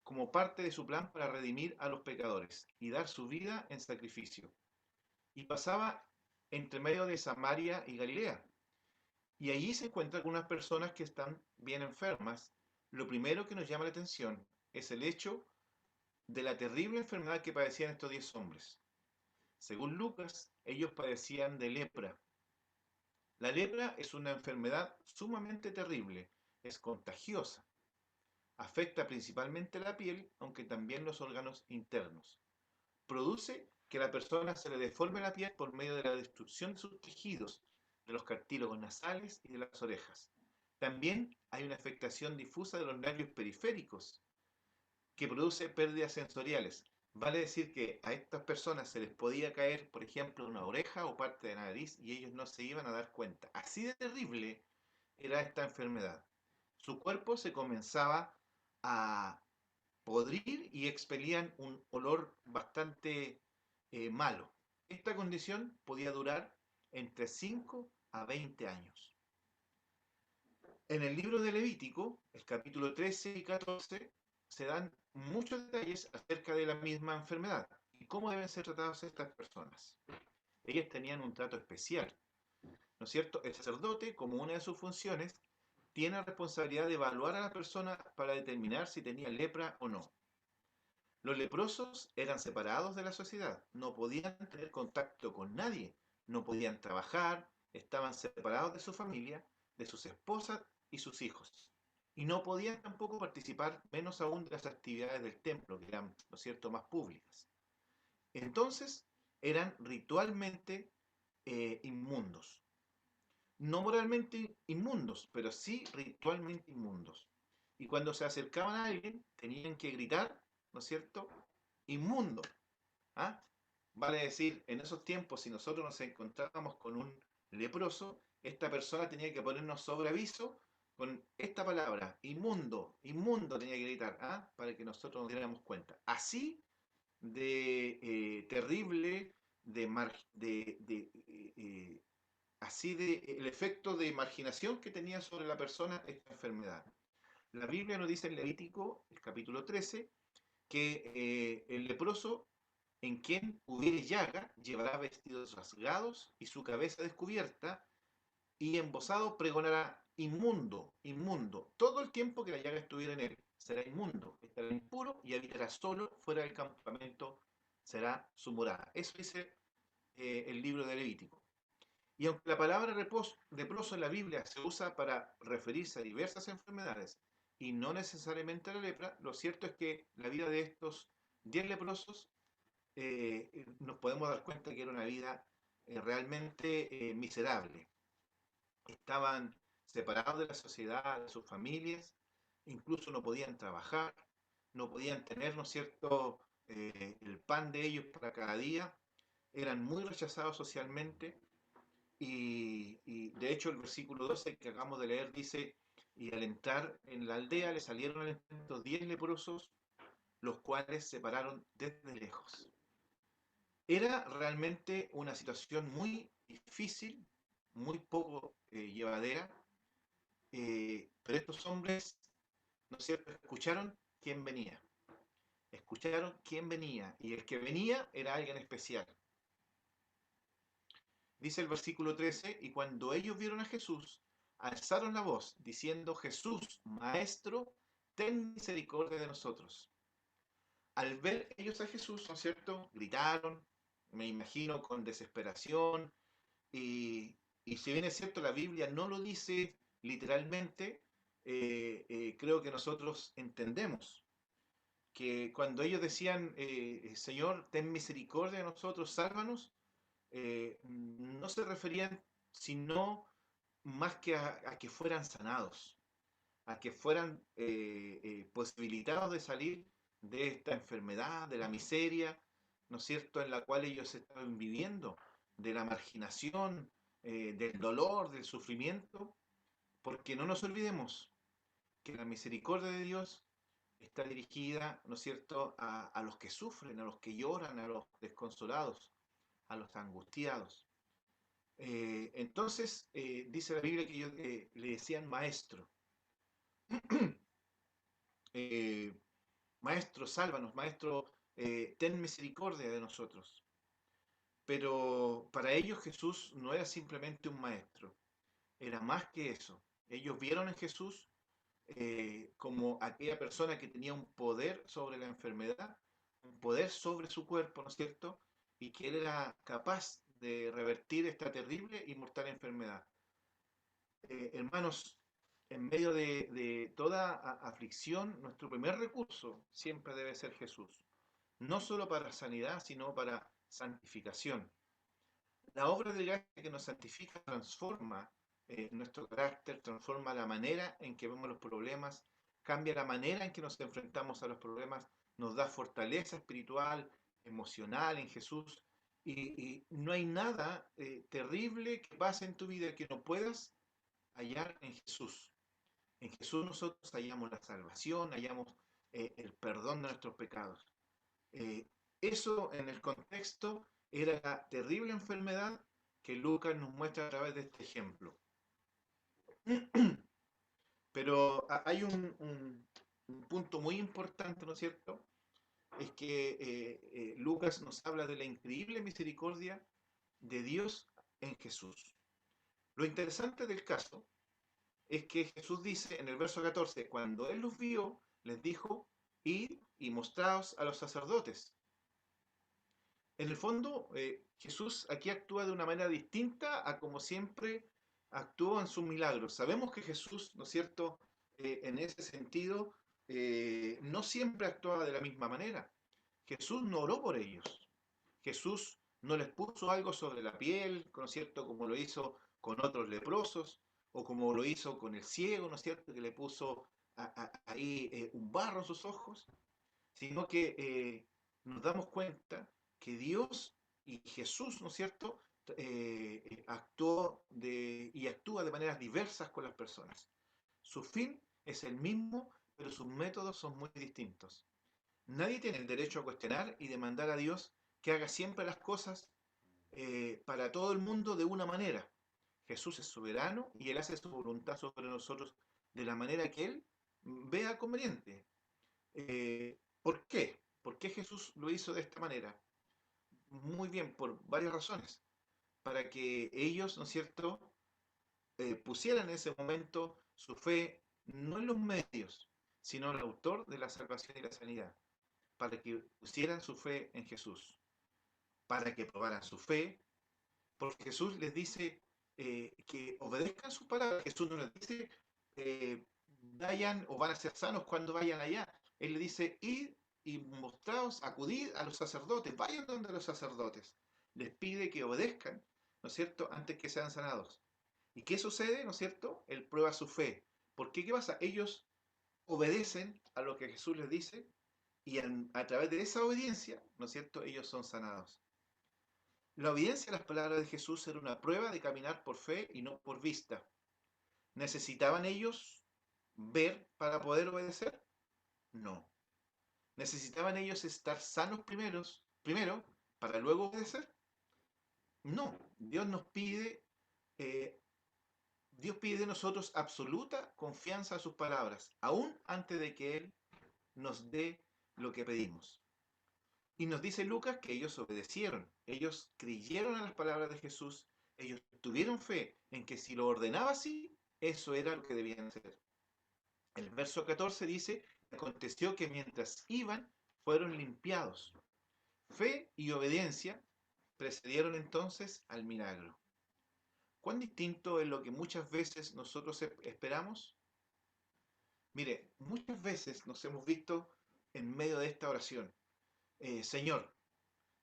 como parte de su plan para redimir a los pecadores y dar su vida en sacrificio. Y pasaba entre medio de Samaria y Galilea. Y allí se encuentran algunas personas que están bien enfermas. Lo primero que nos llama la atención es el hecho de la terrible enfermedad que padecían estos 10 hombres. Según Lucas, ellos padecían de lepra. La lepra es una enfermedad sumamente terrible, es contagiosa. Afecta principalmente la piel, aunque también los órganos internos. Produce que a la persona se le deforme la piel por medio de la destrucción de sus tejidos, de los cartílagos nasales y de las orejas. También hay una afectación difusa de los nervios periféricos, que produce pérdidas sensoriales. Vale decir que a estas personas se les podía caer, por ejemplo, una oreja o parte de la nariz y ellos no se iban a dar cuenta. Así de terrible era esta enfermedad. Su cuerpo se comenzaba a podrir y expelían un olor bastante malo. Esta condición podía durar entre 5 a 20 años. En el libro de Levítico, el capítulo 13 y 14, se dan muchos detalles acerca de la misma enfermedad y cómo deben ser tratadas estas personas. Ellas tenían un trato especial, ¿no es cierto? El sacerdote, como una de sus funciones, tiene la responsabilidad de evaluar a la persona para determinar si tenía lepra o no. Los leprosos eran separados de la sociedad, no podían tener contacto con nadie, no podían trabajar, estaban separados de su familia, de sus esposas y sus hijos. Y no podían tampoco participar, menos aún de las actividades del templo, que eran, ¿no es cierto?, más públicas. Entonces, eran ritualmente inmundos. No moralmente inmundos, pero sí ritualmente inmundos. Y cuando se acercaban a alguien, tenían que gritar, ¿no es cierto?, inmundo. ¿Ah? Vale decir, en esos tiempos, si nosotros nos encontrábamos con un leproso, esta persona tenía que ponernos sobre aviso con esta palabra, inmundo, inmundo tenía que gritar, ¿ah? Para que nosotros nos diéramos cuenta. Así de terrible, así de el efecto de marginación que tenía sobre la persona esta enfermedad. La Biblia nos dice en Levítico, el capítulo 13, que el leproso en quien hubiere llaga llevará vestidos rasgados y su cabeza descubierta, y embosado pregonará inmundo, inmundo, todo el tiempo que la llaga estuviera en él. Será inmundo, estará impuro y habitará solo fuera del campamento, será su morada. Eso dice el libro de Levítico. Y aunque la palabra leproso en la Biblia se usa para referirse a diversas enfermedades y no necesariamente a la lepra, lo cierto es que la vida de estos 10 leprosos nos podemos dar cuenta que era una vida realmente miserable. Estaban separados de la sociedad, de sus familias, incluso no podían trabajar, no podían tener, ¿no es cierto?, el pan de ellos para cada día, eran muy rechazados socialmente y de hecho el versículo 12 que acabamos de leer dice, y al entrar en la aldea le salieron al encuentro 10 leprosos, los cuales se pararon desde lejos. Era realmente una situación muy difícil, muy poco llevadera, pero estos hombres, ¿no es cierto?, escucharon quién venía. Escucharon quién venía, y el que venía era alguien especial. Dice el versículo 13, y cuando ellos vieron a Jesús, alzaron la voz, diciendo: Jesús, Maestro, ten misericordia de nosotros. Al ver ellos a Jesús, ¿no es cierto?, gritaron, me imagino, con desesperación, y si bien es cierto, la Biblia no lo dice literalmente, creo que nosotros entendemos que cuando ellos decían, Señor, ten misericordia de nosotros, sálvanos, no se referían sino más que a que fueran sanados, a que fueran posibilitados de salir de esta enfermedad, de la miseria, ¿no es cierto?, en la cual ellos estaban viviendo, de la marginación, del dolor, del sufrimiento, porque no nos olvidemos que la misericordia de Dios está dirigida, ¿no es cierto?, a los que sufren, a los que lloran, a los desconsolados, a los angustiados. Entonces, dice la Biblia que ellos le decían maestro. Maestro, sálvanos, maestro, ten misericordia de nosotros. Pero para ellos Jesús no era simplemente un maestro, era más que eso. Ellos vieron en Jesús como aquella persona que tenía un poder sobre la enfermedad, un poder sobre su cuerpo, ¿no es cierto? Y que él era capaz de revertir esta terrible y mortal enfermedad. Hermanos, en medio de toda aflicción, nuestro primer recurso siempre debe ser Jesús. No solo para sanidad, sino para santificación. La obra de gracia que nos santifica transforma nuestro carácter, transforma la manera en que vemos los problemas, cambia la manera en que nos enfrentamos a los problemas, nos da fortaleza espiritual, emocional en Jesús. Y no hay nada terrible que pase en tu vida que no puedas hallar en Jesús. En Jesús nosotros hallamos la salvación, hallamos el perdón de nuestros pecados. Eso en el contexto era la terrible enfermedad que Lucas nos muestra a través de este ejemplo. Pero hay un punto muy importante, ¿no es cierto? Es que Lucas nos habla de la increíble misericordia de Dios en Jesús. Lo interesante del caso es que Jesús dice en el verso 14, cuando Él los vio, les dijo: id y mostraos a los sacerdotes. En el fondo, Jesús aquí actúa de una manera distinta a como siempre actuó en sus milagros. Sabemos que Jesús, ¿no es cierto?, en ese sentido, no siempre actuaba de la misma manera. Jesús no oró por ellos. Jesús no les puso algo sobre la piel, ¿no es cierto?, como lo hizo con otros leprosos, o como lo hizo con el ciego, ¿no es cierto?, que le puso ahí un barro en sus ojos, sino que nos damos cuenta que Dios y Jesús, ¿no es cierto?, actuó y actúa de maneras diversas con las personas. Su fin es el mismo, pero sus métodos son muy distintos. Nadie tiene el derecho a cuestionar y demandar a Dios que haga siempre las cosas para todo el mundo de una manera. Jesús es soberano y Él hace su voluntad sobre nosotros de la manera que Él vea conveniente. ¿Por qué? ¿Por qué Jesús lo hizo de esta manera? Muy bien, por varias razones. Para que ellos, ¿no es cierto?, pusieran en ese momento su fe no en los medios, sino en el autor de la salvación y la sanidad. Para que pusieran su fe en Jesús. Para que probaran su fe. Porque Jesús les dice que obedezcan sus palabras. Jesús no les dice vayan o van a ser sanos cuando vayan allá. Él le dice: id y mostraos, acudid a los sacerdotes, vayan donde los sacerdotes. Les pide que obedezcan, ¿no es cierto?, antes que sean sanados. ¿Y qué sucede, no es cierto? Él prueba su fe. ¿Por qué? ¿Qué pasa? Ellos obedecen a lo que Jesús les dice y a través de esa obediencia, ¿no es cierto?, ellos son sanados. La obediencia a las palabras de Jesús era una prueba de caminar por fe y no por vista. ¿Necesitaban ellos ver para poder obedecer? No. ¿Necesitaban ellos estar sanos primero para luego obedecer? No. Dios pide de nosotros absoluta confianza a sus palabras, aún antes de que Él nos dé lo que pedimos. Y nos dice Lucas que ellos obedecieron, ellos creyeron a las palabras de Jesús, ellos tuvieron fe en que si lo ordenaba así, eso era lo que debían hacer. El verso 14 dice, aconteció que mientras iban, fueron limpiados. Fe y obediencia precedieron entonces al milagro. ¿Cuán distinto es lo que muchas veces nosotros esperamos? Mire, muchas veces nos hemos visto en medio de esta oración. Señor,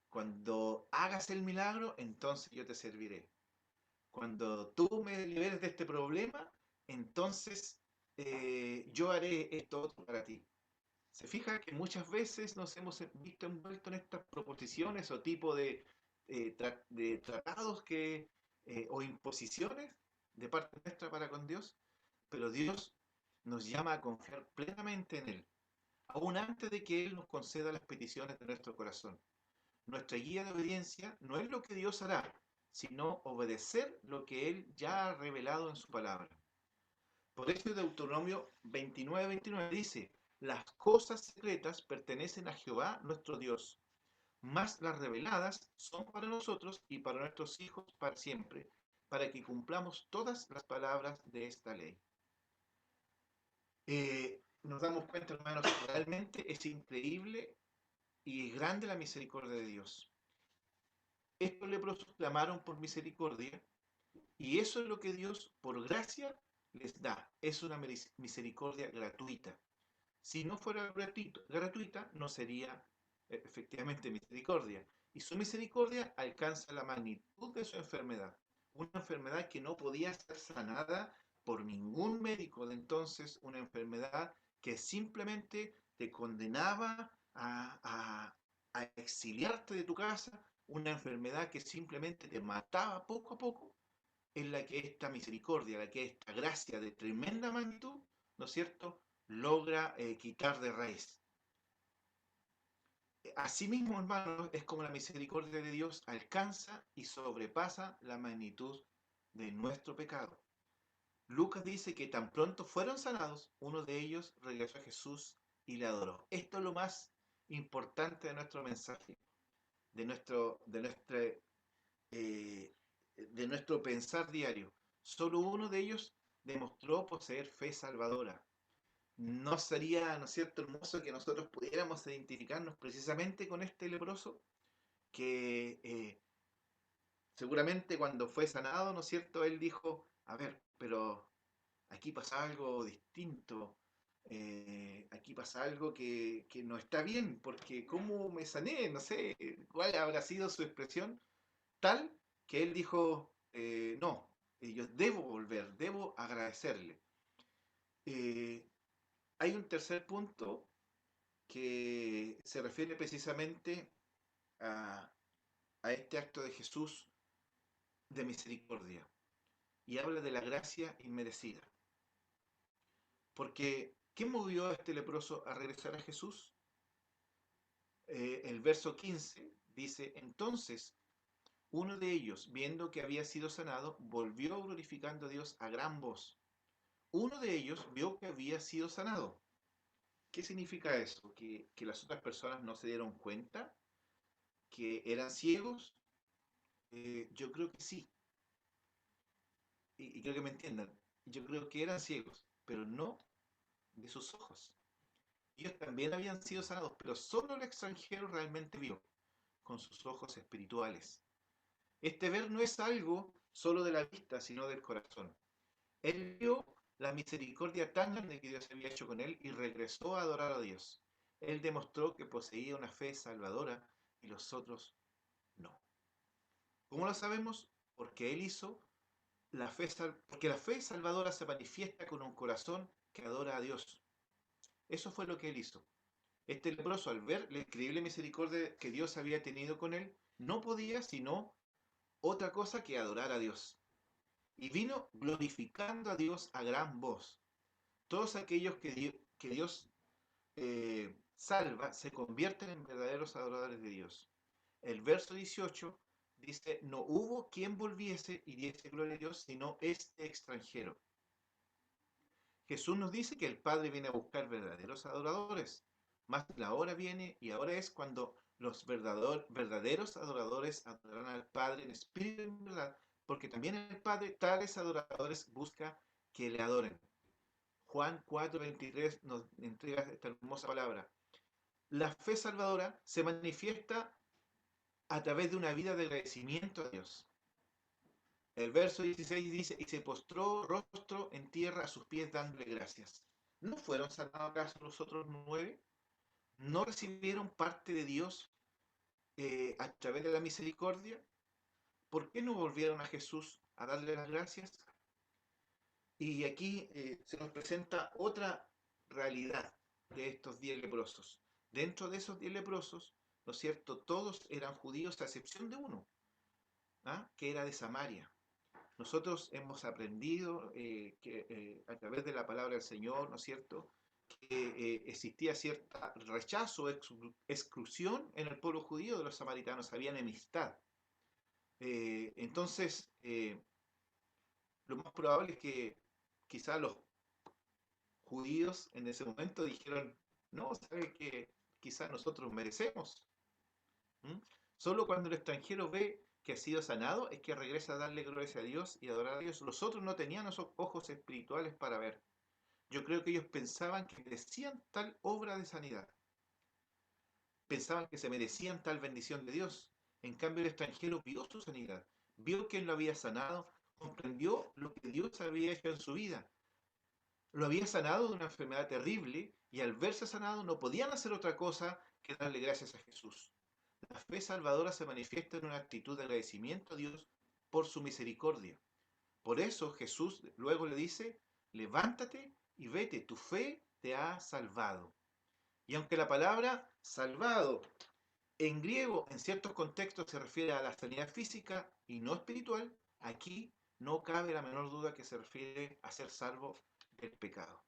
cuando hagas el milagro, entonces yo te serviré. Cuando tú me liberes de este problema, entonces yo haré esto otro para ti. Se fija que muchas veces nos hemos visto envueltos en estas proposiciones o tipo de tratados o imposiciones de parte nuestra para con Dios, pero Dios nos llama a confiar plenamente en Él, aún antes de que Él nos conceda las peticiones de nuestro corazón. Nuestra guía de obediencia no es lo que Dios hará, sino obedecer lo que Él ya ha revelado en su palabra. Por eso Deuteronomio 29:29 dice, las cosas secretas pertenecen a Jehová nuestro Dios, mas las reveladas son para nosotros y para nuestros hijos para siempre, para que cumplamos todas las palabras de esta ley. Nos damos cuenta, hermanos, realmente es increíble y es grande la misericordia de Dios. Estos leprosos clamaron por misericordia y eso es lo que Dios, por gracia, les da. Es una misericordia gratuita. Si no fuera gratuita, no sería efectivamente misericordia. Y su misericordia alcanza la magnitud de su enfermedad. Una enfermedad que no podía ser sanada por ningún médico de entonces, una enfermedad que simplemente te condenaba a exiliarte de tu casa, una enfermedad que simplemente te mataba poco a poco, en la que esta misericordia, la que esta gracia de tremenda magnitud, ¿no es cierto?, logra quitar de raíz. Asimismo, hermanos, es como la misericordia de Dios alcanza y sobrepasa la magnitud de nuestro pecado. Lucas dice que tan pronto fueron sanados, uno de ellos regresó a Jesús y le adoró. Esto es lo más importante de nuestro mensaje, de nuestro pensar diario. Solo uno de ellos demostró poseer fe salvadora. ¿No sería, ¿no es cierto?, hermoso que nosotros pudiéramos identificarnos precisamente con este leproso que seguramente cuando fue sanado, ¿no es cierto?, él dijo, a ver, pero aquí pasa algo distinto, aquí pasa algo que no está bien, porque ¿cómo me sané? No sé, ¿cuál habrá sido su expresión? Tal que él dijo, no, yo debo volver, debo agradecerle. Hay un tercer punto que se refiere precisamente a este acto de Jesús de misericordia y habla de la gracia inmerecida. Porque, ¿qué movió a este leproso a regresar a Jesús? El verso 15 dice, entonces uno de ellos, viendo que había sido sanado, volvió glorificando a Dios a gran voz. Uno de ellos vio que había sido sanado. ¿Qué significa eso? ¿Que las otras personas no se dieron cuenta? ¿Que eran ciegos? Yo creo que sí. Y creo que me entiendan. Yo creo que eran ciegos, pero no de sus ojos. Ellos también habían sido sanados, pero solo el extranjero realmente vio, con sus ojos espirituales. Este ver no es algo solo de la vista, sino del corazón. Él vio la misericordia tan grande que Dios había hecho con él y regresó a adorar a Dios. Él demostró que poseía una fe salvadora y los otros no. ¿Cómo lo sabemos? Porque él hizo porque la fe salvadora se manifiesta con un corazón que adora a Dios. Eso fue lo que él hizo. Este leproso, al ver la increíble misericordia que Dios había tenido con él, no podía sino otra cosa que adorar a Dios. Y vino glorificando a Dios a gran voz. Todos aquellos que Dios salva se convierten en verdaderos adoradores de Dios. El verso 18 dice, no hubo quien volviese y diese gloria a Dios, sino este extranjero. Jesús nos dice que el Padre viene a buscar verdaderos adoradores, Mas la hora viene y ahora es cuando los verdaderos adoradores adorarán al Padre en espíritu y en verdad, porque también el Padre tales adoradores busca que le adoren. Juan 4:23 nos entrega esta hermosa palabra. La fe salvadora se manifiesta a través de una vida de agradecimiento a Dios. El verso 16 dice, y se postró rostro en tierra a sus pies dándole gracias. ¿No fueron sanados acaso los otros 9? ¿No recibieron parte de Dios a través de la misericordia? ¿Por qué no volvieron a Jesús a darle las gracias? Y aquí se nos presenta otra realidad de estos 10 leprosos. Dentro de esos 10 leprosos, ¿no es cierto? Todos eran judíos a excepción de uno, que era de Samaria. Nosotros hemos aprendido que a través de la palabra del Señor, ¿no es cierto?, que existía cierta rechazo, exclusión en el pueblo judío de los samaritanos, había enemistad. Entonces, lo más probable es que quizás los judíos en ese momento dijeron, no, ¿sabe que quizás nosotros merecemos? Solo cuando el extranjero ve que ha sido sanado es que regresa a darle gloria a Dios y adorar a Dios. Los otros no tenían esos ojos espirituales para ver. Yo creo que ellos pensaban que merecían tal obra de sanidad. Pensaban que se merecían tal bendición de Dios. En cambio, el extranjero vio su sanidad, vio que él lo había sanado, comprendió lo que Dios había hecho en su vida. Lo había sanado de una enfermedad terrible y al verse sanado no podían hacer otra cosa que darle gracias a Jesús. La fe salvadora se manifiesta en una actitud de agradecimiento a Dios por su misericordia. Por eso Jesús luego le dice, levántate y vete, tu fe te ha salvado. Y aunque la palabra salvado en griego en ciertos contextos se refiere a la sanidad física y no espiritual, aquí no cabe la menor duda que se refiere a ser salvo del pecado.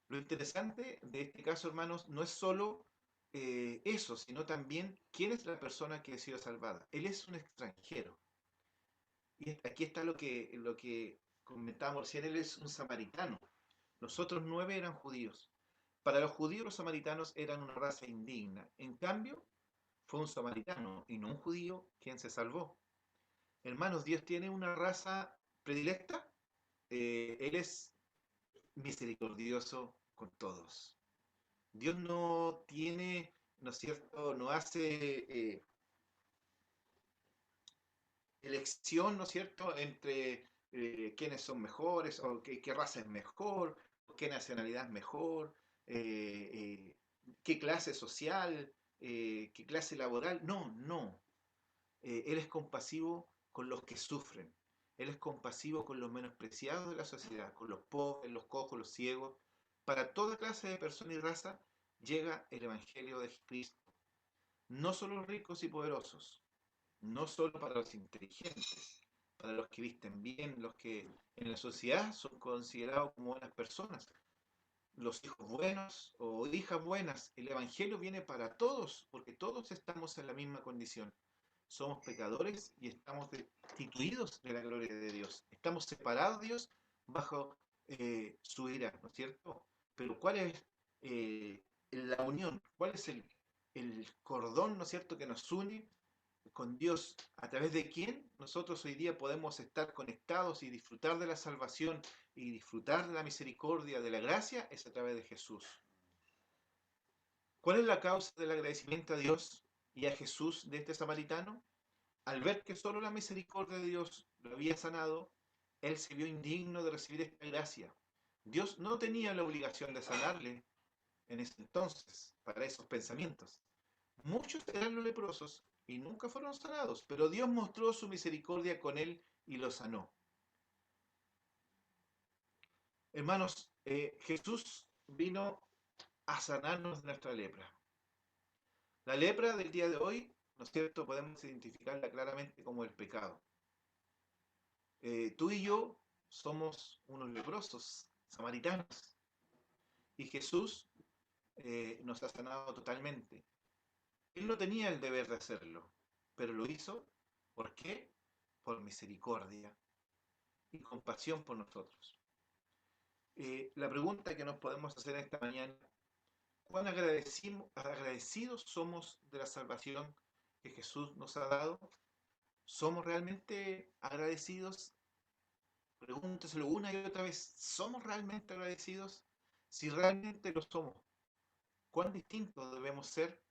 Lo interesante de este caso, hermanos, no es solo eso, sino también quién es la persona que ha sido salvada. Él es un extranjero. Y aquí está lo que comentábamos recién, él es un samaritano. Los otros 9 eran judíos. Para los judíos los samaritanos eran una raza indigna. En cambio, fue un samaritano y no un judío quien se salvó. Hermanos, Dios tiene una raza predilecta. Él es misericordioso con todos. Dios no tiene, ¿no es cierto?, no hace elección, ¿no es cierto?, entre quiénes son mejores, o qué raza es mejor, o qué nacionalidad es mejor, qué clase social, qué clase laboral. No, no. Él es compasivo con los que sufren. Él es compasivo con los menospreciados de la sociedad, con los pobres, los cojos, los ciegos. Para toda clase de persona y raza llega el Evangelio de Cristo. No solo los ricos y poderosos, no solo para los inteligentes, para los que visten bien, los que en la sociedad son considerados como buenas personas, los hijos buenos o hijas buenas. El Evangelio viene para todos, porque todos estamos en la misma condición. Somos pecadores y estamos destituidos de la gloria de Dios. Estamos separados de Dios bajo su ira, ¿no es cierto? Pero ¿cuál es la unión? ¿Cuál es el cordón, ¿no es cierto?, que nos une con Dios, a través de quién nosotros hoy día podemos estar conectados y disfrutar de la salvación y disfrutar de la misericordia, de la gracia, es a través de Jesús. ¿Cuál es la causa del agradecimiento a Dios y a Jesús de este samaritano? Al ver que solo la misericordia de Dios lo había sanado, él se vio indigno de recibir esta gracia. Dios no tenía la obligación de sanarle en ese entonces, para esos pensamientos. Muchos eran los leprosos y nunca fueron sanados, pero Dios mostró su misericordia con él y lo sanó. Hermanos, Jesús vino a sanarnos de nuestra lepra. La lepra del día de hoy, ¿no es cierto?, podemos identificarla claramente como el pecado. Tú y yo somos unos leprosos, samaritanos, y Jesús nos ha sanado totalmente. Él no tenía el deber de hacerlo, pero lo hizo. ¿Por qué? Por misericordia y compasión por nosotros. La pregunta que nos podemos hacer esta mañana, cuán agradecidos somos de la salvación que Jesús nos ha dado. ¿Somos realmente agradecidos? Pregúnteselo una y otra vez. ¿Somos realmente agradecidos? Si realmente lo somos, ¿cuán distintos debemos ser?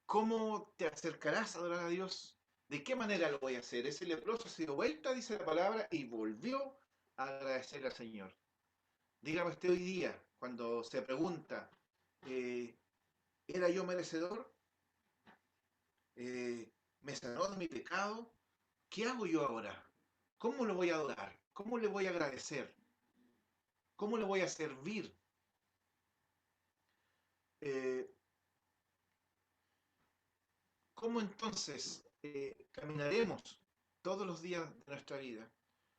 ¿Cómo te acercarás a adorar a Dios? ¿De qué manera lo voy a hacer? Ese leproso se dio vuelta, dice la palabra, y volvió a agradecerle al Señor. Dígame usted hoy día, cuando se pregunta, ¿era yo merecedor? ¿Me sanó de mi pecado? ¿Qué hago yo ahora? ¿Cómo lo voy a adorar? ¿Cómo le voy a agradecer? ¿Cómo le voy a servir? ¿Cómo entonces caminaremos todos los días de nuestra vida?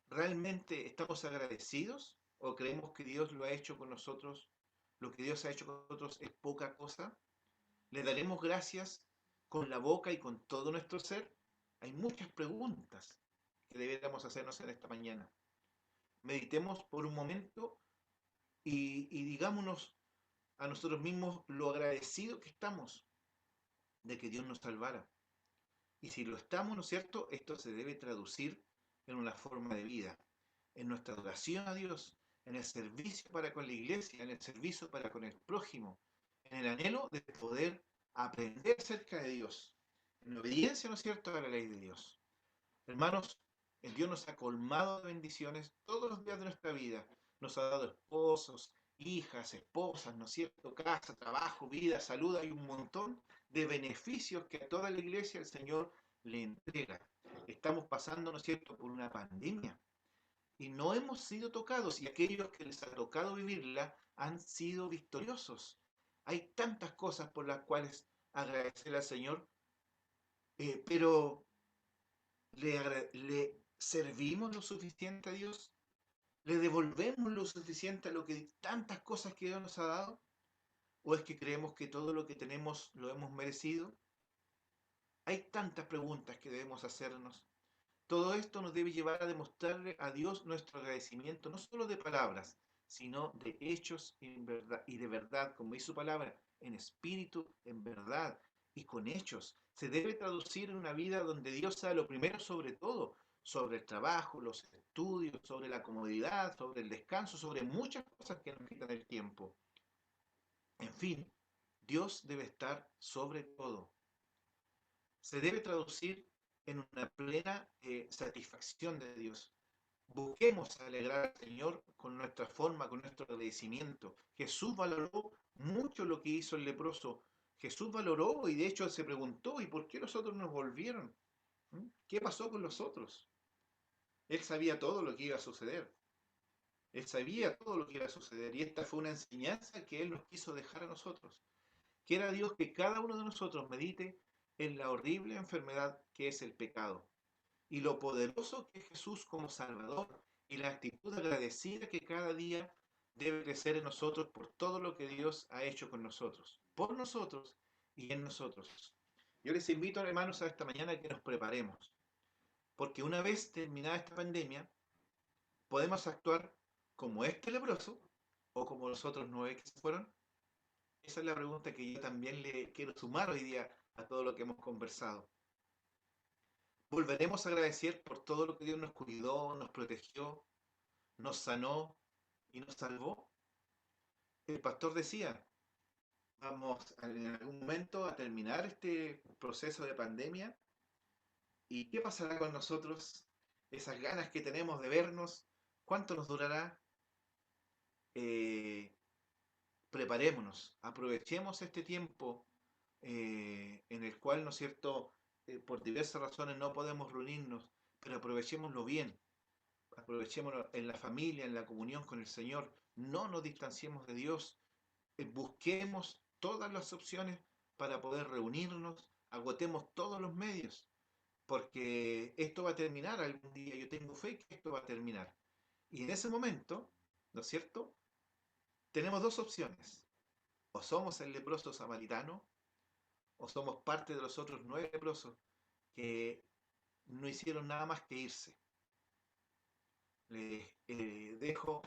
¿Realmente estamos agradecidos o creemos que Dios lo ha hecho con nosotros? ¿Lo que Dios ha hecho con nosotros es poca cosa? ¿Le daremos gracias con la boca y con todo nuestro ser? Hay muchas preguntas que deberíamos hacernos en esta mañana. Meditemos por un momento y digámonos a nosotros mismos lo agradecido que estamos de que Dios nos salvara. Y si lo estamos, ¿no es cierto?, esto se debe traducir en una forma de vida, en nuestra adoración a Dios, en el servicio para con la iglesia, en el servicio para con el prójimo, en el anhelo de poder aprender cerca de Dios, en obediencia, ¿no es cierto?, a la ley de Dios. Hermanos, el Dios nos ha colmado de bendiciones todos los días de nuestra vida. Nos ha dado esposos, hijas, esposas, ¿no es cierto?, casa, trabajo, vida, salud. Hay un montón de beneficios que a toda la iglesia el Señor le entrega. Estamos pasando, ¿no es cierto?, por una pandemia y no hemos sido tocados, y aquellos que les ha tocado vivirla han sido victoriosos. Hay tantas cosas por las cuales agradecer al Señor, pero ¿le servimos lo suficiente a Dios? ¿Le devolvemos lo suficiente a lo que tantas cosas que Dios nos ha dado? ¿O es que creemos que todo lo que tenemos lo hemos merecido? Hay tantas preguntas que debemos hacernos. Todo esto nos debe llevar a demostrarle a Dios nuestro agradecimiento, no solo de palabras, sino de hechos y de verdad, como dice su palabra, en espíritu, en verdad y con hechos. Se debe traducir en una vida donde Dios sea lo primero sobre todo, sobre el trabajo, los estudios, sobre la comodidad, sobre el descanso, sobre muchas cosas que nos quitan el tiempo. En fin, Dios debe estar sobre todo. Se debe traducir en una plena satisfacción de Dios. Busquemos alegrar al Señor con nuestra forma, con nuestro agradecimiento. Jesús valoró mucho lo que hizo el leproso. Jesús valoró y de hecho se preguntó, ¿y por qué los otros nos volvieron? ¿Qué pasó con los otros? Él sabía todo lo que iba a suceder. Él sabía todo lo que iba a suceder y esta fue una enseñanza que Él nos quiso dejar a nosotros. Quiera Dios que cada uno de nosotros medite en la horrible enfermedad que es el pecado y lo poderoso que es Jesús como Salvador y la actitud agradecida que cada día debe crecer en nosotros por todo lo que Dios ha hecho con nosotros, por nosotros y en nosotros. Yo les invito, hermanos, a esta mañana a que nos preparemos, porque una vez terminada esta pandemia, podemos actuar como este leproso o como los otros 9 que se fueron. Esa es la pregunta que yo también le quiero sumar hoy día a todo lo que hemos conversado. ¿Volveremos a agradecer por todo lo que Dios nos cuidó, nos protegió, nos sanó y nos salvó? El pastor decía, vamos en algún momento a terminar este proceso de pandemia y ¿qué pasará con nosotros? Esas ganas que tenemos de vernos, ¿cuánto nos durará? Preparémonos, aprovechemos este tiempo en el cual, ¿no es cierto?, por diversas razones no podemos reunirnos, pero aprovechémoslo bien, aprovechémoslo en la familia, en la comunión con el Señor, no nos distanciemos de Dios, busquemos todas las opciones para poder reunirnos, agotemos todos los medios, porque esto va a terminar algún día, yo tengo fe que esto va a terminar. Y en ese momento, ¿no es cierto?, tenemos dos opciones, o somos el leproso samaritano, o somos parte de los otros 9 leprosos que no hicieron nada más que irse. Les dejo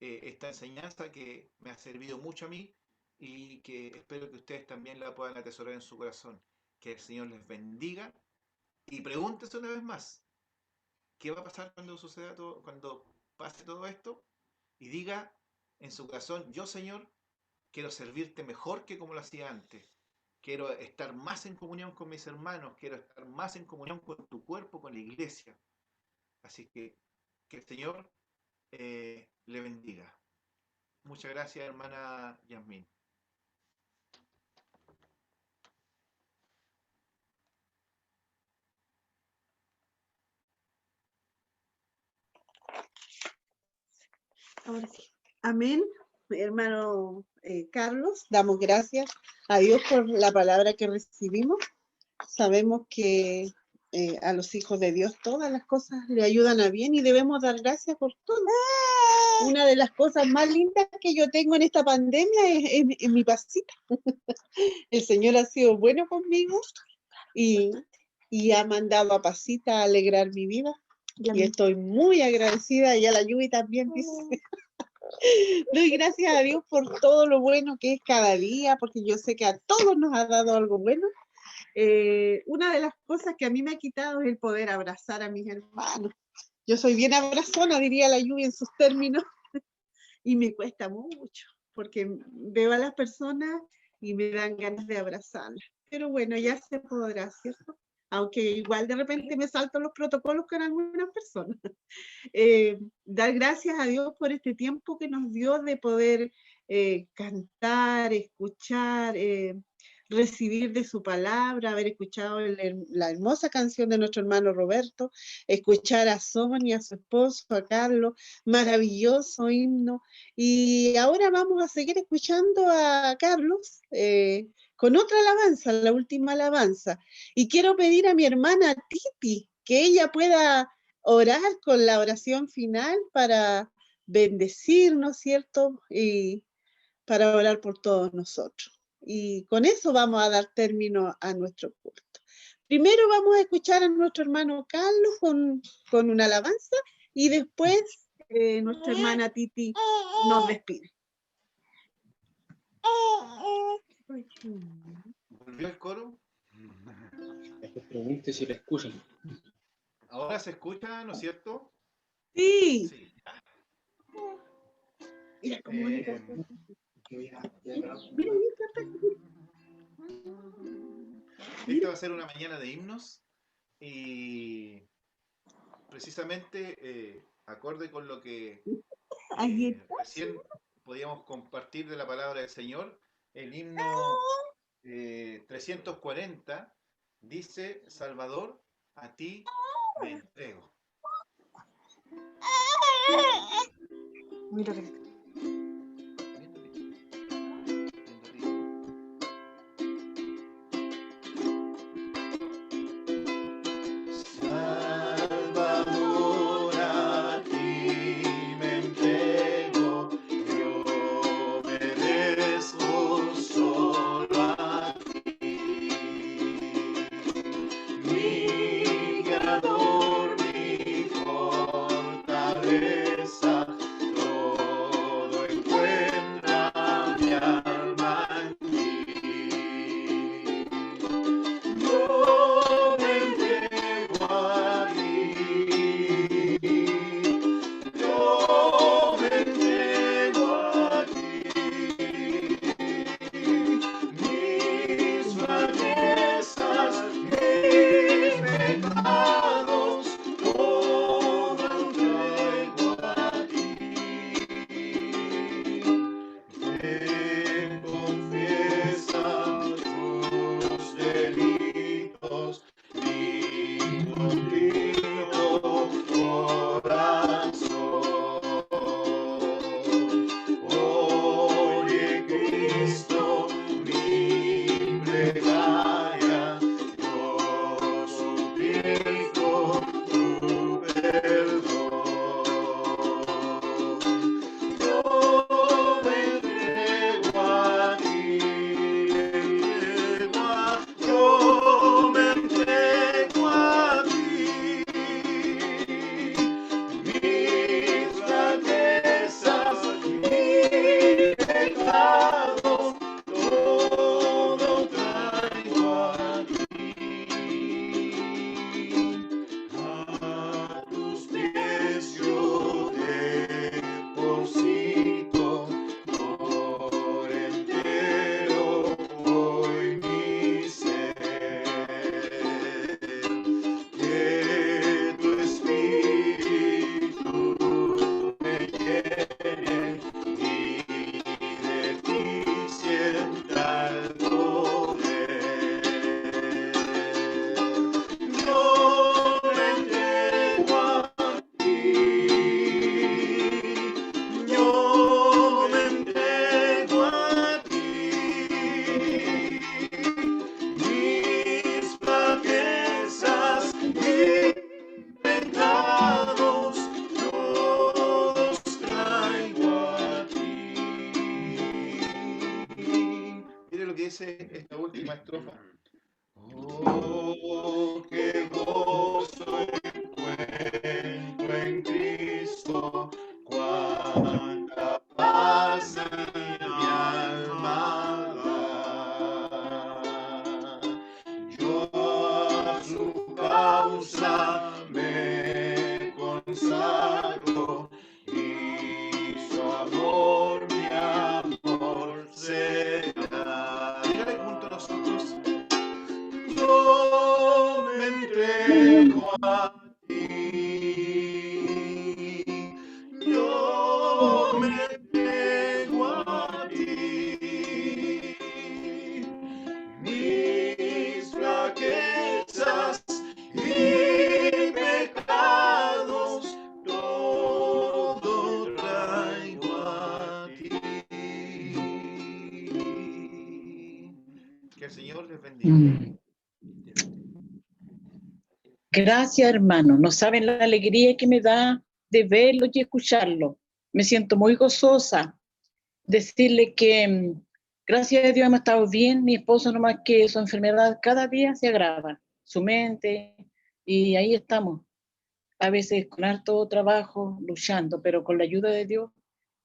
esta enseñanza que me ha servido mucho a mí y que espero que ustedes también la puedan atesorar en su corazón. Que el Señor les bendiga y pregúntese una vez más, ¿qué va a pasar cuando suceda todo, cuando pase todo esto? Y diga en su corazón, yo, Señor, quiero servirte mejor que como lo hacía antes. Quiero estar más en comunión con mis hermanos, quiero estar más en comunión con tu cuerpo, con la iglesia. Así que el Señor le bendiga. Muchas gracias, hermana Yasmín. Ahora sí. Amén, hermano Carlos. Damos gracias a Dios por la palabra que recibimos. Sabemos que a los hijos de Dios todas las cosas le ayudan a bien y debemos dar gracias por todo. Una de las cosas más lindas que yo tengo en esta pandemia es mi pasita. El Señor ha sido bueno conmigo y ha mandado a Pasita a alegrar mi vida. Y estoy muy agradecida, y a la Yubi también dice. Doy gracias a Dios por todo lo bueno que es cada día, porque yo sé que a todos nos ha dado algo bueno. Una de las cosas que a mí me ha quitado es el poder abrazar a mis hermanos. Yo soy bien abrazona, diría la Yubi en sus términos, y me cuesta mucho, porque veo a las personas y me dan ganas de abrazarlas. Pero bueno, ya se podrá, ¿cierto? Aunque igual de repente me salto los protocolos con algunas personas. Dar gracias a Dios por este tiempo que nos dio de poder cantar, escuchar, recibir de su palabra, haber escuchado la hermosa canción de nuestro hermano Roberto, escuchar a Sonia, a su esposo, a Carlos, maravilloso himno. Y ahora vamos a seguir escuchando a Carlos con otra alabanza, la última alabanza. Y quiero pedir a mi hermana Titi que ella pueda orar con la oración final para bendecirnos, ¿cierto? Y para orar por todos nosotros. Y con eso vamos a dar término a nuestro culto. Primero vamos a escuchar a nuestro hermano Carlos con una alabanza y después nuestra hermana Titi nos despide. ¿Volvió el coro? Pregunte si la escuchan. Ahora se escucha, ¿no es cierto? Sí. Sí. Mira cómo Esta va a ser una mañana de himnos y precisamente acorde con lo que recién podíamos compartir de la palabra del Señor, el himno 340 dice: Salvador, a ti me entrego. Mira, Salvador, a ti me entrego, yo obedezco solo a ti, mi guiador, mi fortaleza, todo encuentra mi alma en ti. Yo me entrego a ti, yo me entrego a ti, mis flaquezas, mis pecados, todo entrego a dice esta última estrofa. Oh, qué gozo encuentro en Cristo, cuánta paz mi alma da. Yo a su causa me consagro y su amor mi amor será. Dígale junto a nosotros. Yo me entrego a ti. Yo me entrego a ti. Mis flaquezas y pecados todo traigo a ti. Que el Señor les bendiga. Gracias, hermano. No saben la alegría que me da de verlo y escucharlo. Me siento muy gozosa. Decirle que gracias a Dios hemos estado bien. Mi esposo, nomás que su enfermedad cada día se agrava, su mente, y ahí estamos. A veces con harto trabajo, luchando, pero con la ayuda de Dios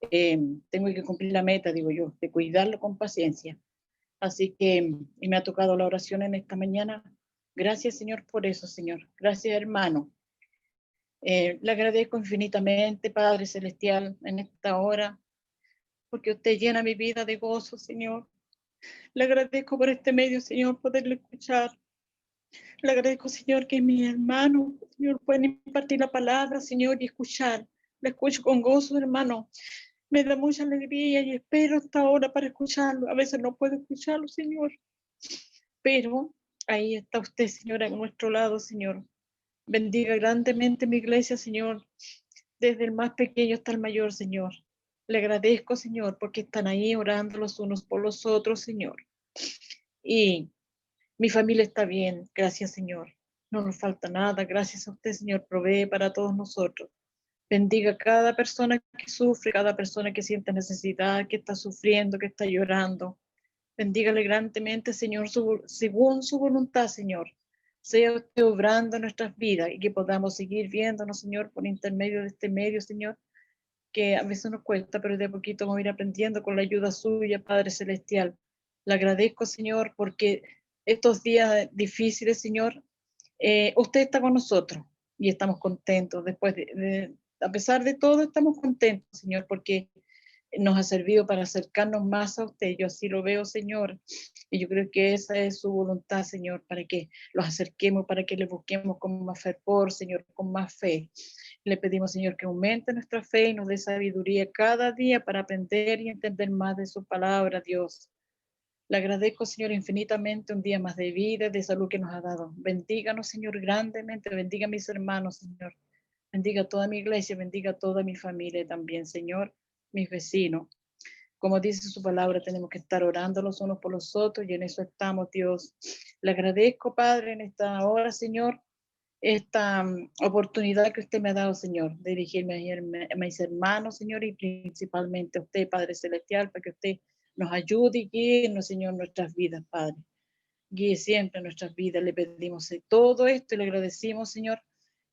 tengo que cumplir la meta, digo yo, de cuidarlo con paciencia. Así que, y me ha tocado la oración en esta mañana. Gracias, Señor, por eso, Señor. Gracias, hermano. Le agradezco infinitamente, Padre Celestial, en esta hora, porque usted llena mi vida de gozo, Señor. Le agradezco por este medio, Señor, poderlo escuchar. Le agradezco, Señor, que mis hermanos, Señor, pueden impartir la palabra, Señor, y escuchar. Le escucho con gozo, hermano. Me da mucha alegría y espero hasta ahora para escucharlo. A veces no puedo escucharlo, Señor. Pero ahí está usted, Señor, a nuestro lado, Señor. Bendiga grandemente mi iglesia, Señor, desde el más pequeño hasta el mayor, Señor. Le agradezco, Señor, porque están ahí orando los unos por los otros, Señor. Y mi familia está bien, gracias, Señor. No nos falta nada, gracias a usted, Señor, provee para todos nosotros. Bendiga a cada persona que sufre, cada persona que siente necesidad, que está sufriendo, que está llorando. Bendígale grandemente, Señor, según su voluntad, Señor. Sea usted obrando en nuestras vidas y que podamos seguir viéndonos, Señor, por intermedio de este medio, Señor, que a veces nos cuesta, pero de a poquito vamos a ir aprendiendo con la ayuda suya, Padre Celestial. Le agradezco, Señor, porque estos días difíciles, Señor, usted está con nosotros y estamos contentos. Después a pesar de todo, estamos contentos, Señor, porque nos ha servido para acercarnos más a usted. Yo así lo veo, Señor, y yo creo que esa es su voluntad, Señor, para que los acerquemos, para que le busquemos con más fervor, Señor, con más fe. Le pedimos, Señor, que aumente nuestra fe y nos dé sabiduría cada día para aprender y entender más de su palabra, Dios. Le agradezco, Señor, infinitamente un día más de vida, de salud que nos ha dado. Bendíganos, Señor, grandemente. Bendiga a mis hermanos, Señor. Bendiga a toda mi iglesia, bendiga a toda mi familia también, Señor, mis vecinos. Como dice su palabra, tenemos que estar orando los unos por los otros y en eso estamos, Dios. Le agradezco, Padre, en esta hora, Señor, esta oportunidad que usted me ha dado, Señor, de dirigirme a mis hermanos, Señor, y principalmente a usted, Padre Celestial, para que usted nos ayude y guíe, Señor, nuestras vidas, Padre. Guíe siempre nuestras vidas. Le pedimos todo esto y le agradecimos, Señor,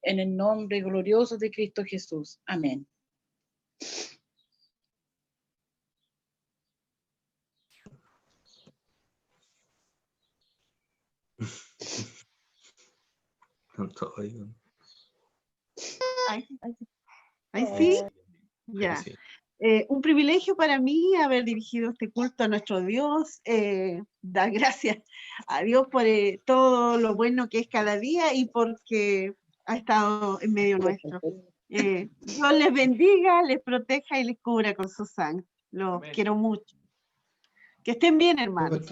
en el nombre glorioso de Cristo Jesús. Amén. Ahí sí, ya. Un privilegio para mí haber dirigido este culto a nuestro Dios, dar gracias a Dios por todo lo bueno que es cada día y porque ha estado en medio nuestro. Dios les bendiga, les proteja y les cubra con su sangre. Los quiero mucho. Que estén bien, hermanos.